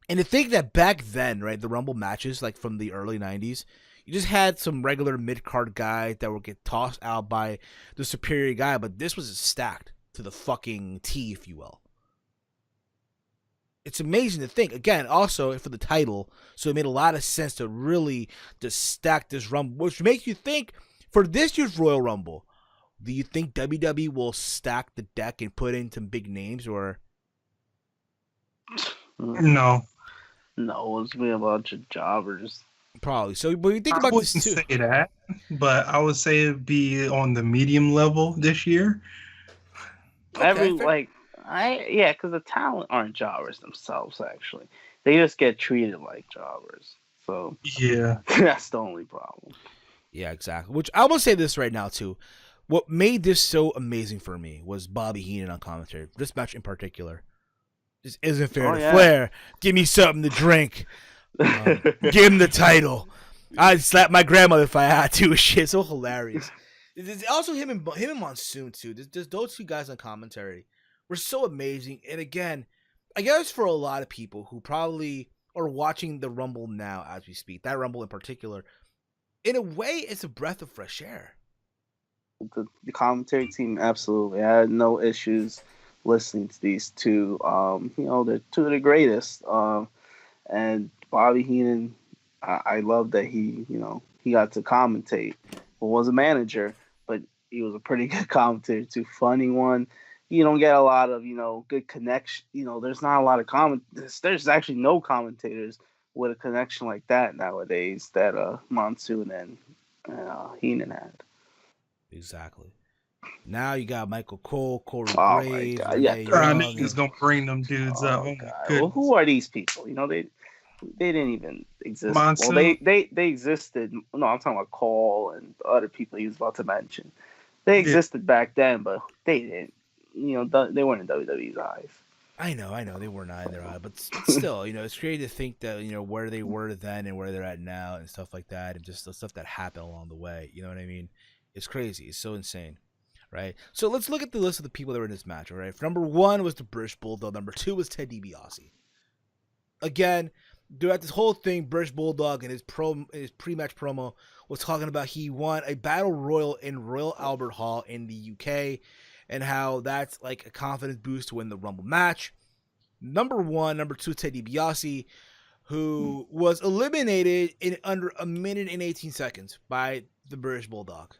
And to think that back then, right, the Rumble matches, like from the early 90s, You just had some regular mid-card guys that would get tossed out by the superior guy, but this was stacked to the fucking T, if you will. It's amazing to think. Again, also for the title, so it made a lot of sense to really just stack this Rumble, which makes you think for this year's Royal Rumble, do you think WWE will stack the deck and put in some big names, or? No. No, it's be a bunch of jobbers. Probably. So, but you think about this too. I wouldn't say that, but I would say it'd be on the medium level this year. Okay, because the talent aren't jobbers themselves. Actually, they just get treated like jobbers. So yeah, that's the only problem. Yeah, exactly. Which I will say this right now too. What made this so amazing for me was Bobby Heenan on commentary. This match in particular. This isn't fair to Flair. Give me something to drink. Give him the title. I'd slap my grandmother if I had to. Shit, so hilarious. There's also him and Monsoon too. There's those two guys on commentary were so amazing. And again, I guess for a lot of people who probably are watching the Rumble now as we speak, that Rumble in particular, in a way, it's a breath of fresh air. The commentary team, absolutely. I had no issues listening to these two. They're two of the greatest. And Bobby Heenan, I love that he got to commentate. Well, was a manager, but he was a pretty good commentator too. Funny one. You don't get a lot of good connection. There's not a lot of There's actually no commentators with a connection like that nowadays that Monsoon and Heenan had. Exactly. Now you got Michael Cole, Corey Graves. My God. Yeah, niggas gonna bring them dudes up. Oh well, who are these people? They didn't even exist. Monsoon. Well, they existed. No, I'm talking about Cole and the other people he was about to mention. They existed back then, but they didn't. They weren't in WWE's eyes. I know, they were not in their eye, but still, it's crazy to think that where they were then and where they're at now and stuff like that, and just the stuff that happened along the way. You know what I mean? It's crazy. It's so insane, right? So let's look at the list of the people that were in this match. All right, number 1 was the British Bulldog. Number 2 was Ted DiBiase. Again, throughout this whole thing, British Bulldog in his pre-match promo was talking about he won a battle royal in Royal Albert Hall in the UK, and how that's like a confidence boost to win the Rumble match. Number 2, Ted DiBiase, who was eliminated in under a minute and 18 seconds by the British Bulldog.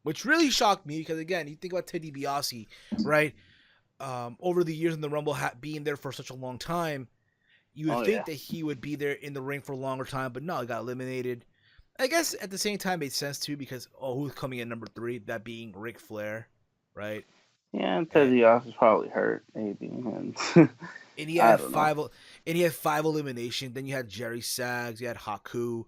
Which really shocked me because, again, you think about Ted DiBiase, right? Over the years in the Rumble, being there for such a long time, you would think that he would be there in the ring for a longer time, but no, he got eliminated. I guess at the same time, it made sense too because who's coming in number 3? That being Ric Flair, right? Yeah, and Ted DiBiase's probably hurt, maybe. And he had 5 eliminations. Then you had Jerry Sags, you had Haku,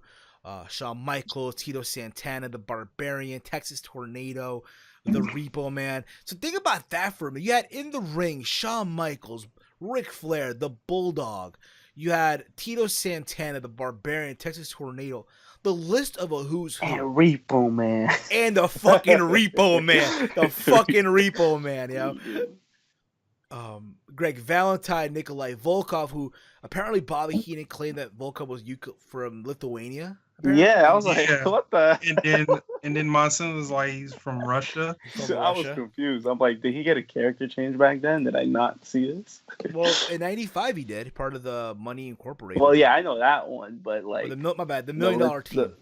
Shawn Michaels, Tito Santana, the Barbarian, Texas Tornado, the Repo Man. So think about that for me. You had in the ring Shawn Michaels, Ric Flair, the Bulldog. You had Tito Santana, the Barbarian, Texas Tornado. The list of a who's who. And Repo Man. And the fucking Repo Man. The fucking Repo Man, Greg Valentine, Nikolai Volkov, who apparently Bobby Heenan claimed that Volkov was from Lithuania. Apparently. Yeah, I was like, what the? And then Monsoon was like, he's from Russia. I was confused. I'm like, did he get a character change back then? Did I not see this? Well, in '95 he did, part of the Money Incorporated. Well, yeah, I know that one, but like, the $1 million team,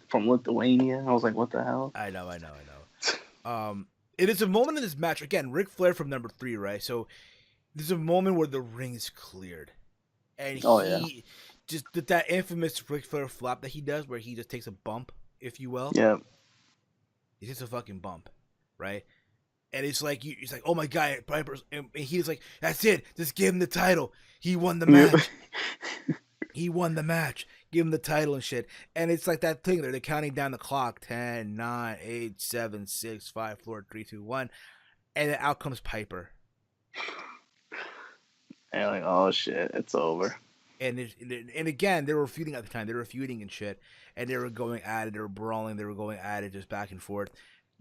from Lithuania. I was like, what the hell? I know. It is a moment in this match again. Ric Flair from number 3, right? So there's a moment where the ring is cleared, and he just did that infamous Ric Flair flop that he does, where he just takes a bump, if you will. Yeah, he takes a fucking bump, right? And it's like he's like, oh my god, and he's like, that's it, just give him the title. He won the match. He won the match. Give him the title and shit. And it's like that thing. They're counting down the clock. 10, 9, 8, 7, 6, 5, 4, 3, 2, 1. And then out comes Piper. And like, oh shit, it's over. And again, they were feuding at the time. They were feuding and shit. And they were going at it. They were brawling. They were going at it just back and forth.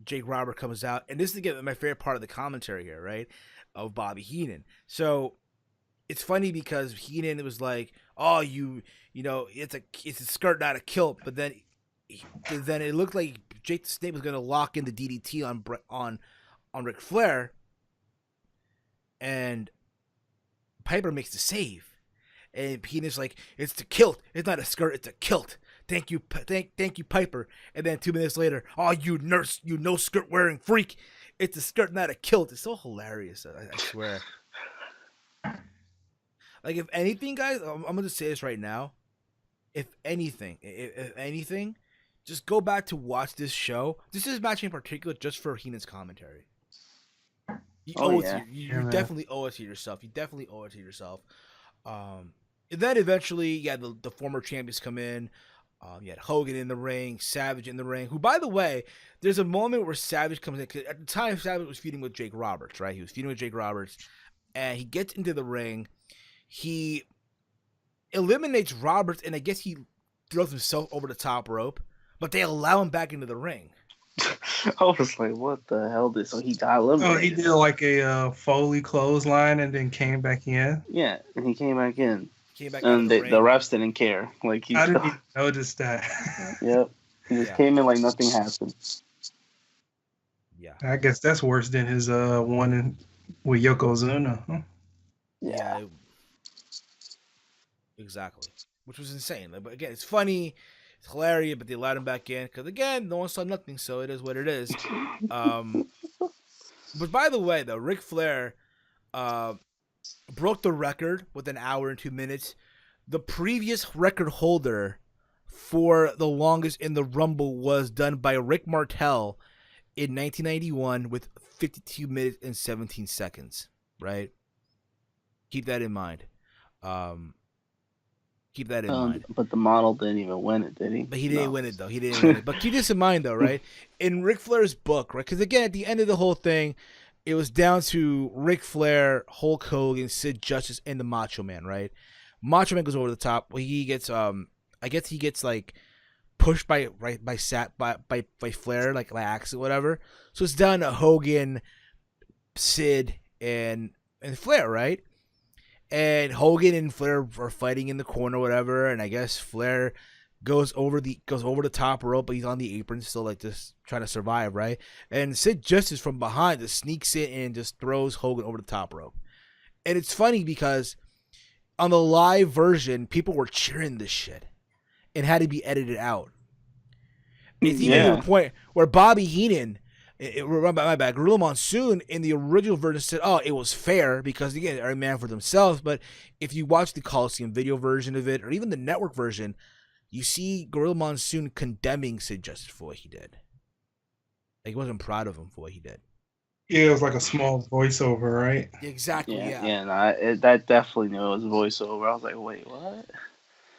Jake Robert comes out. And this is, again, my favorite part of the commentary here, right? Of Bobby Heenan. So it's funny because Heenan was like, "Oh, you know, it's a skirt, not a kilt." But then it looked like Jake the Snake was gonna lock in the DDT on Ric Flair, and Piper makes the save, and Heenan's like, "It's the kilt. It's not a skirt. It's a kilt. Thank you, thank you, Piper." And then 2 minutes later, "Oh, you nurse, you no skirt wearing freak. It's a skirt, not a kilt." It's so hilarious. I swear. Like, if anything, guys, I'm gonna just say this right now. If anything, just go back to watch this show. This is match in particular just for Heenan's commentary. You Oh owe it yeah. to you. Yeah, You man. definitely owe it to yourself. You definitely owe it to yourself. And then eventually, yeah, the former champions come in. You had Hogan in the ring, Savage in the ring. Who, by the way, there's a moment where Savage comes in. 'Cause at the time, Savage was feuding with Jake Roberts, right? He was feuding with Jake Roberts, and he gets into the ring. He eliminates Roberts, and I guess he throws himself over the top rope, but they allow him back into the ring. I was like, what the hell? So he got Oh, he eliminated. did like a Foley clothesline and then came back in. Yeah, and he came back in, He came back out of and the the ring. refs didn't care. Like he, I didn't even notice that. yep, he just Yeah. came in like nothing happened. Yeah. I guess that's worse than his with Yokozuna. Huh? Yeah. Exactly. Which was insane. But again, it's funny, it's hilarious, but they allowed him back in because again, no one saw nothing, so it is what it is. But by the way, though, Ric Flair broke the record with an hour and 2 minutes. The previous record holder for the longest in the Rumble was done by Rick Martel in 1991 with 52 minutes and 17 seconds. Right? Keep that in mind. Keep that in mind. But the model didn't even win it, did he? But he didn't win it, though. He didn't win it. But keep this in mind, though, right? In Ric Flair's book, right? Because, again, at the end of the whole thing, it was down to Ric Flair, Hulk Hogan, Sid Justice, and the Macho Man, right? Macho Man goes over the top. Well, he gets, I guess he gets, like, pushed by Flair, like, by accident, whatever. So it's down to Hogan, Sid, and Flair, right? And Hogan and Flair are fighting in the corner, whatever. And I guess Flair goes over the top rope, but he's on the apron, still like just trying to survive, right? And Sid Justice from behind just sneaks in and just throws Hogan over the top rope. And it's funny because on the live version, people were cheering this shit and had to be edited out. It's even to the point where Bobby Heenan, my bad, Gorilla Monsoon in the original version said, "Oh, it was fair because again, every man for themselves." But if you watch the Coliseum video version of it, or even the network version, you see Gorilla Monsoon condemning Sid Justice for what he did. Like, he wasn't proud of him for what he did. Yeah, it was like a small voiceover, right? Exactly. Yeah. That definitely knew it was voiceover. I was like, wait, what?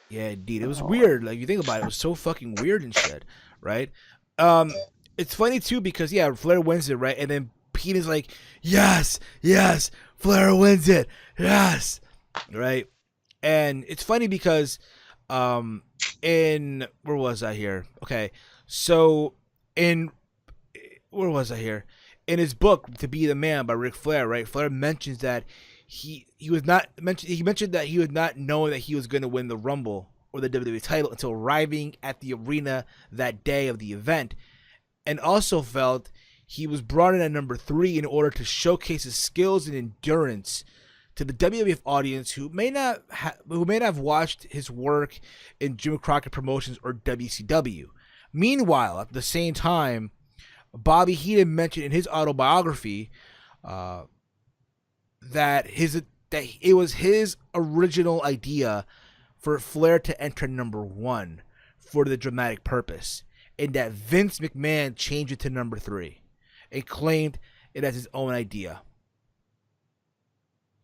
Yeah, indeed. It was weird. Like, you think about it, it was so fucking weird and shit, right? It's funny too because yeah, Flair wins it, right? And then Pete is like, yes, Flair wins it, yes, right? And it's funny because, in where was I here? Okay, so where was I here? In his book, "To Be the Man" by Ric Flair, right? Flair mentions that he mentioned that he would not know that he was going to win the Rumble or the WWE title until arriving at the arena that day of the event, and also felt he was brought in at number 3 in order to showcase his skills and endurance to the WWF audience who may not have watched his work in Jim Crockett Promotions or WCW. Meanwhile, at the same time, Bobby Heenan mentioned in his autobiography that it was his original idea for Flair to enter number 1 for the dramatic purpose, and that Vince McMahon changed it to number 3 and claimed it as his own idea.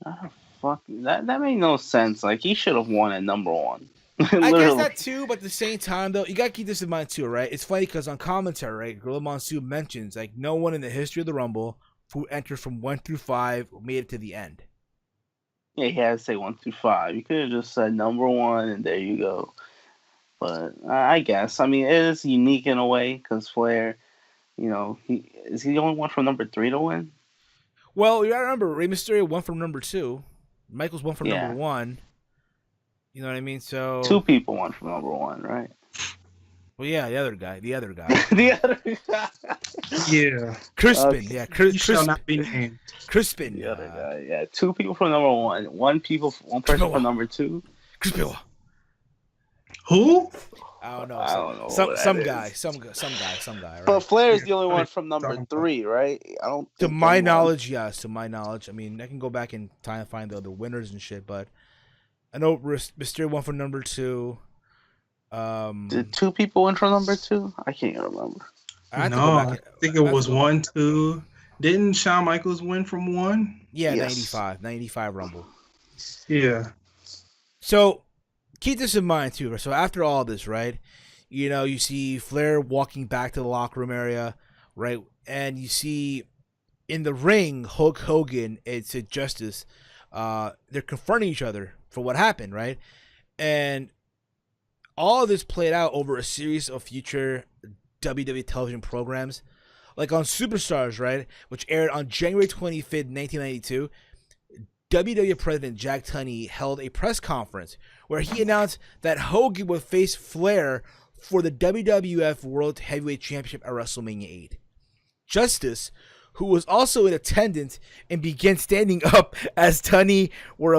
That made no sense. Like, he should have won at number 1. I guess that too, but at the same time, though, you gotta keep this in mind too, right? It's funny because on commentary, right, Gorilla Monsoon mentions like no one in the history of the Rumble who entered from 1 through 5 made it to the end. Yeah, he had to say 1 through 5. You could have just said number 1, and there you go. But I guess, I mean, it is unique in a way because Flair, you know, is he the only one from number 3 to win? Well, you gotta remember, Rey Mysterio won from number 2. Michaels won for Yeah. number 1. You know what I mean? So 2 people won from number 1, right? Well, yeah, the other guy. The other guy. Yeah. Crispin. Okay. Yeah, He shall not be named. Crispin. The other guy. Yeah, 2 people from number 1. One person from number 2. Crispin. Who? I don't know. I don't know. Some guy. Right? But Flair is Yeah, the only one funny. from number Talking 3, right? I don't. To Think my anyone- knowledge, yes. To my knowledge, I mean, I can go back in time and find the winners and shit, but I know Mysterio won for number 2. Did 2 people win from number 2? I can't even remember. I have to No, go I back. think it was 1, 2. Didn't Shawn Michaels win from 1? Yeah, Yes. 95 Rumble. Yeah. So keep this in mind too. So after all this, right? You know, you see Flair walking back to the locker room area, right? And you see in the ring Hulk Hogan and Sid Justice. They're confronting each other for what happened, right? And all of this played out over a series of future WWE television programs, like on Superstars, right, which aired on January 25th, 1992. WWE President Jack Tunney held a press conference where he announced that Hogan would face Flair for the WWF World Heavyweight Championship at WrestleMania 8. Justice, who was also in attendance and began standing up as Tunney were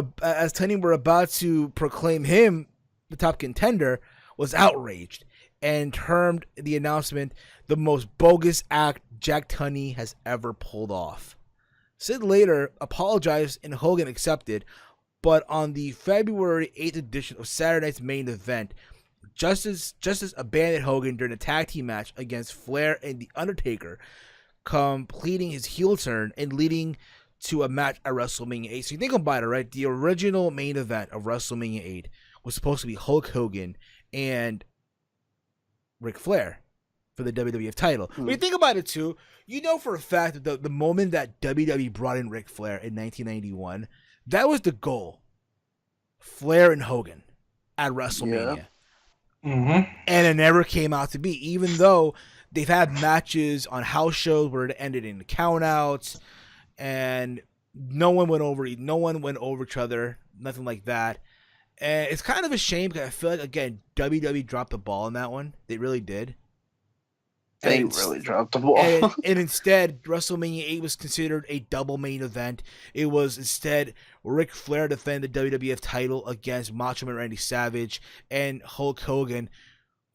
about to proclaim him the top contender, was outraged and termed the announcement the most bogus act Jack Tunney has ever pulled off. Sid later apologized and Hogan accepted, but on the February 8th edition of Saturday Night's Main Event, Justice abandoned Hogan during a tag team match against Flair and The Undertaker, completing his heel turn and leading to a match at WrestleMania 8. So you think about it, right? The original main event of WrestleMania 8 was supposed to be Hulk Hogan and Ric Flair for the WWF title. When you think about it too, you know for a fact that the moment that WWE brought in Ric Flair in 1991, that was the goal. Flair and Hogan at WrestleMania. Yeah. Mm-hmm. And it never came out to be, even though they've had matches on house shows where it ended in countouts and no one went over each other, nothing like that. And it's kind of a shame because I feel like, again, WWE dropped the ball on that one. They really did. They really dropped the ball. And instead, WrestleMania 8 was considered a double main event. It was instead Ric Flair defended the WWF title against Macho Man Randy Savage and Hulk Hogan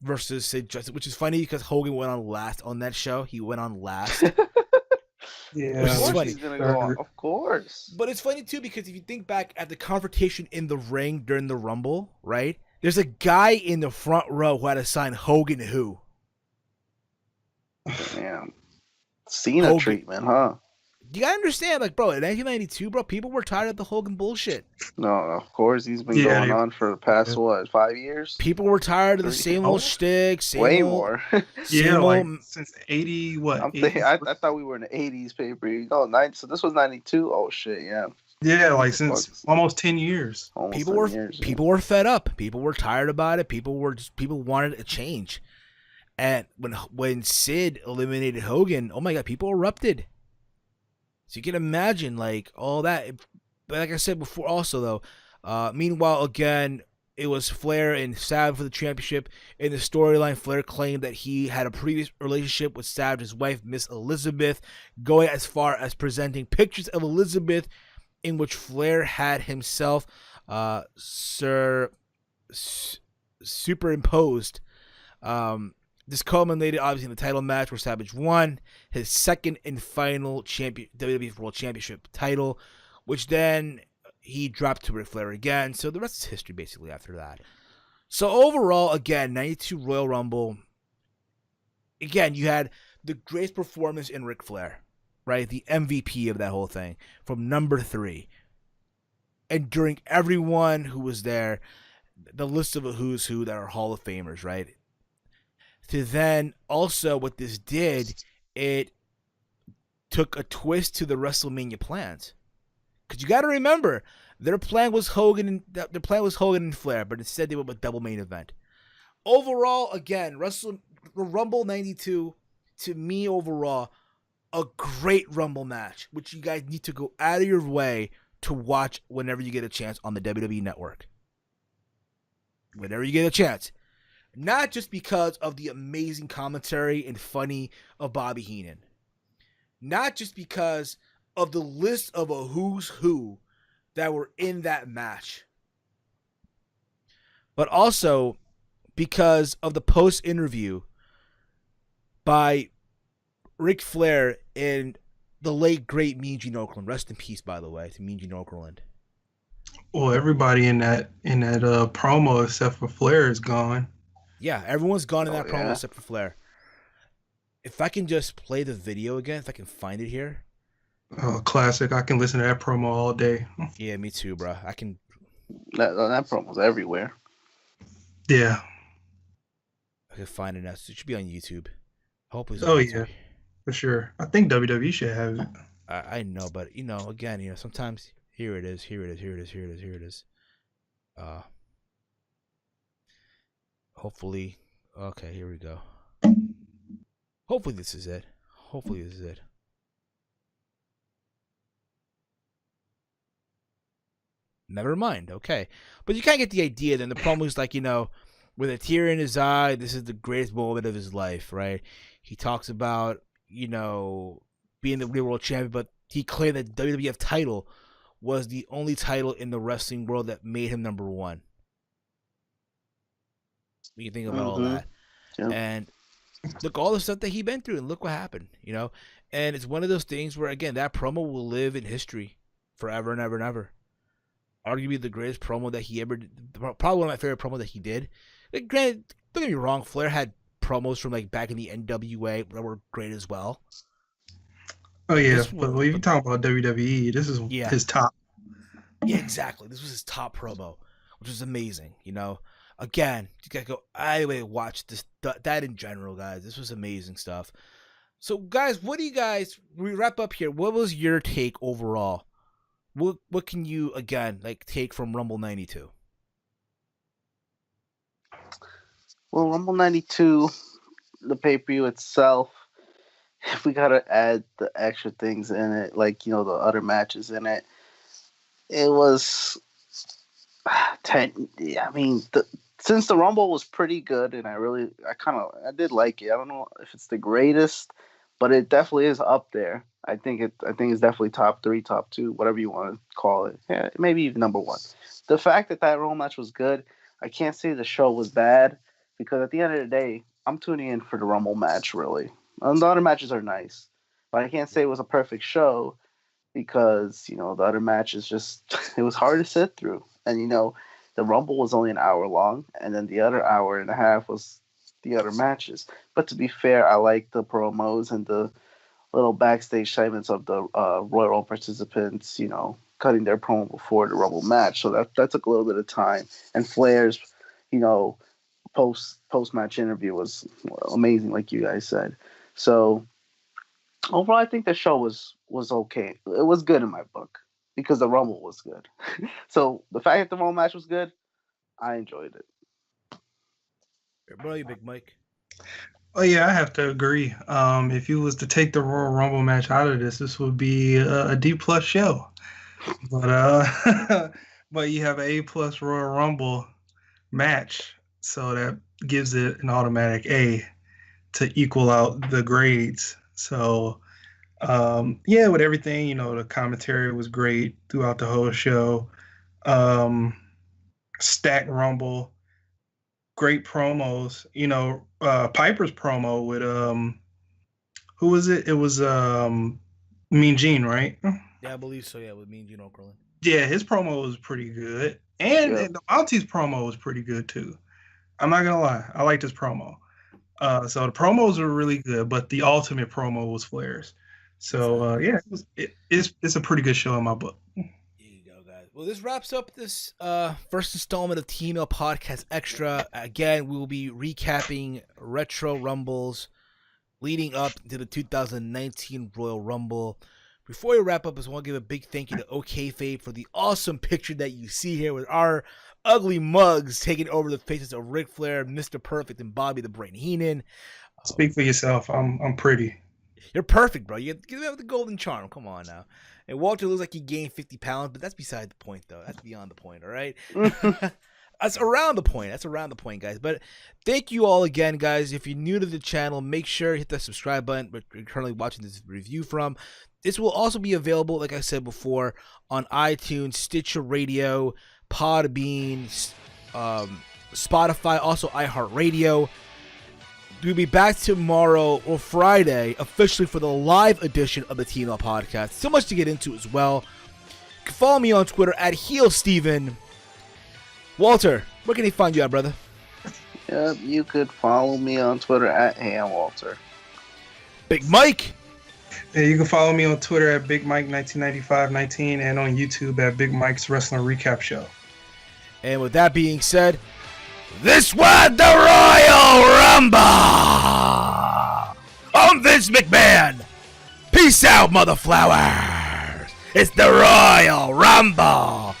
versus Sid Justice, which is funny because Hogan went on last on that show. He went on last. Yeah, Which is Of course funny. he's gonna go on. Of course. But it's funny too because if you think back at the confrontation in the ring during the Rumble, right? There's a guy in the front row who had to sign Hogan who? Damn. Cena Hogan. treatment, huh? You gotta understand, like, bro, in 1992, bro, people were tired of the Hogan bullshit. No, of course he's been Yeah, going on for the past 5 years? People were tired of the Three. same old shtick, same Way old, more. same Yeah, like old- since 80, what? I'm 80? thinking, I thought we were in the 80s pay-per-view. No, 90, so this was 92? Oh, shit, yeah. Yeah, like since almost 10 years. Almost people 10 were years, yeah. people were fed up. People were tired about it. People wanted a change. And when Sid eliminated Hogan, oh my god, people erupted. So you can imagine like all that. But like I said before, also though, meanwhile again, it was Flair and Savage for the championship. In the storyline, Flair claimed that he had a previous relationship with Savage's wife, Miss Elizabeth, going as far as presenting pictures of Elizabeth in which Flair had himself superimposed. This culminated obviously in the title match where Savage won his second and final WWF World Championship title, which then he dropped to Ric Flair again. So the rest is history basically after that. So overall, again, 92 Royal Rumble. Again, you had the greatest performance in Ric Flair, right? The MVP of that whole thing from number 3. And during everyone who was there, the list of a who's who that are Hall of Famers, right? To then also what this did, it took a twist to the WrestleMania plans. Because you got to remember, their plan was Hogan and Flair, but instead they went with double main event. Overall, again, Rumble 92, to me overall, a great Rumble match, which you guys need to go out of your way to watch whenever you get a chance on the WWE Network. Whenever you get a chance. Not just because of the amazing commentary and funny of Bobby Heenan. Not just because of the list of a who's who that were in that match. But also because of the post-interview by Ric Flair and the late, great Mean Gene Okerlund. Rest in peace, by the way, to Mean Gene Okerlund. Well, everybody in that promo except for Flair is gone. Yeah, everyone's gone in that promo except for Flair. If I can just play the video again, if I can find it here. Oh, classic. I can listen to that promo all day. Yeah, me too, bro. I can. That promo's everywhere. Yeah. I can find it now. It should be on YouTube. Hopefully. Oh, yeah. For sure. I think WWE should have it. I know, but, again, sometimes here it is. Hopefully. Okay, here we go. Hopefully this is it. Never mind. Okay. But you kind of get the idea. Then the promo is like, with a tear in his eye, this is the greatest moment of his life, right? He talks about, being the real world champion, but he claimed that the WWF title was the only title in the wrestling world that made him number one. When you think about all that. Yep. And look, all the stuff that he's been through, and look what happened, And it's one of those things where, again, that promo will live in history forever and ever and ever. Arguably the greatest promo that he ever did. Probably one of my favorite promos that he did. Like, granted, don't get me wrong, Flair had promos from back in the NWA that were great as well. Oh yeah, but when you talk about WWE, this is his top. Yeah, exactly. This was his top promo, which was amazing. Again, you gotta go. I watch this. That in general, guys, this was amazing stuff. So, guys, we wrap up here. What was your take overall? What can you again take from Rumble 92? Well, Rumble 92, the pay-per-view itself, if we gotta add the extra things in it, the other matches in it, it was 10. I mean, since the Rumble was pretty good, and I did like it. I don't know if it's the greatest, but it definitely is up there. I think it's definitely top 3, top 2, whatever you want to call it. Yeah, maybe even number 1. The fact that Rumble match was good, I can't say the show was bad, because at the end of the day, I'm tuning in for the Rumble match, really. And the other matches are nice, but I can't say it was a perfect show because, the other matches it was hard to sit through. And, the Rumble was only an hour long, and then the other hour and a half was the other matches. But to be fair, I like the promos and the little backstage segments of the Royal participants, cutting their promo before the Rumble match. So that took a little bit of time. And Flair's, post-match interview was amazing, like you guys said. So overall, I think the show was okay. It was good in my book because the Rumble was good. So the fact that the Rumble match was good, I enjoyed it. What about you, Big Mike? Oh yeah, I have to agree. If you was to take the Royal Rumble match out of this would be a D+ show. But but you have an A+ Royal Rumble match, so that gives it an automatic A to equal out the grades. So with everything, the commentary was great throughout the whole show. Stacked Rumble, great promos. Piper's promo with who was it? It was Mean Gene, right? Yeah, I believe so. Yeah, with Mean Gene Okerlund. Yeah, his promo was pretty good, and the Mounties promo was pretty good too. I'm not gonna lie, I liked his promo. So the promos were really good, but the ultimate promo was Flair's. So it's a pretty good show in my book. There you go, guys. Well, this wraps up this first installment of Teamheel Podcast Extra. Again, we will be recapping Retro Rumbles leading up to the 2019 Royal Rumble. Before we wrap up, I just want to give a big thank you to OKFave for the awesome picture that you see here with our ugly mugs taking over the faces of Ric Flair, Mr. Perfect, and Bobby the Brain Heenan. Speak for yourself. I'm pretty. You're perfect, bro. You have the golden charm. Come on now. And Walter looks like he gained 50 pounds, but that's beside the point, though. That's beyond the point, all right? That's around the point. That's around the point, guys. But thank you all again, guys. If you're new to the channel, make sure to hit that subscribe button. We're currently watching this review from. This will also be available, like I said before, on iTunes, Stitcher Radio, PODBEAN, Spotify, also iHeart Radio. We'll be back tomorrow or Friday, officially for the live edition of the Teamheel podcast. So much to get into as well. You can follow me on Twitter at HeelSteven. Walter, where can they find you at, brother? Yep, you could follow me on Twitter at HeyI'mWalter. Big Mike. Yeah, you can follow me on Twitter at Big Mike 199519 and on YouTube at Big Mike's Wrestling Recap Show. And with that being said, this was the Royal Rumble! I'm Vince McMahon. Peace out, mother flowers. It's the Royal Rumble.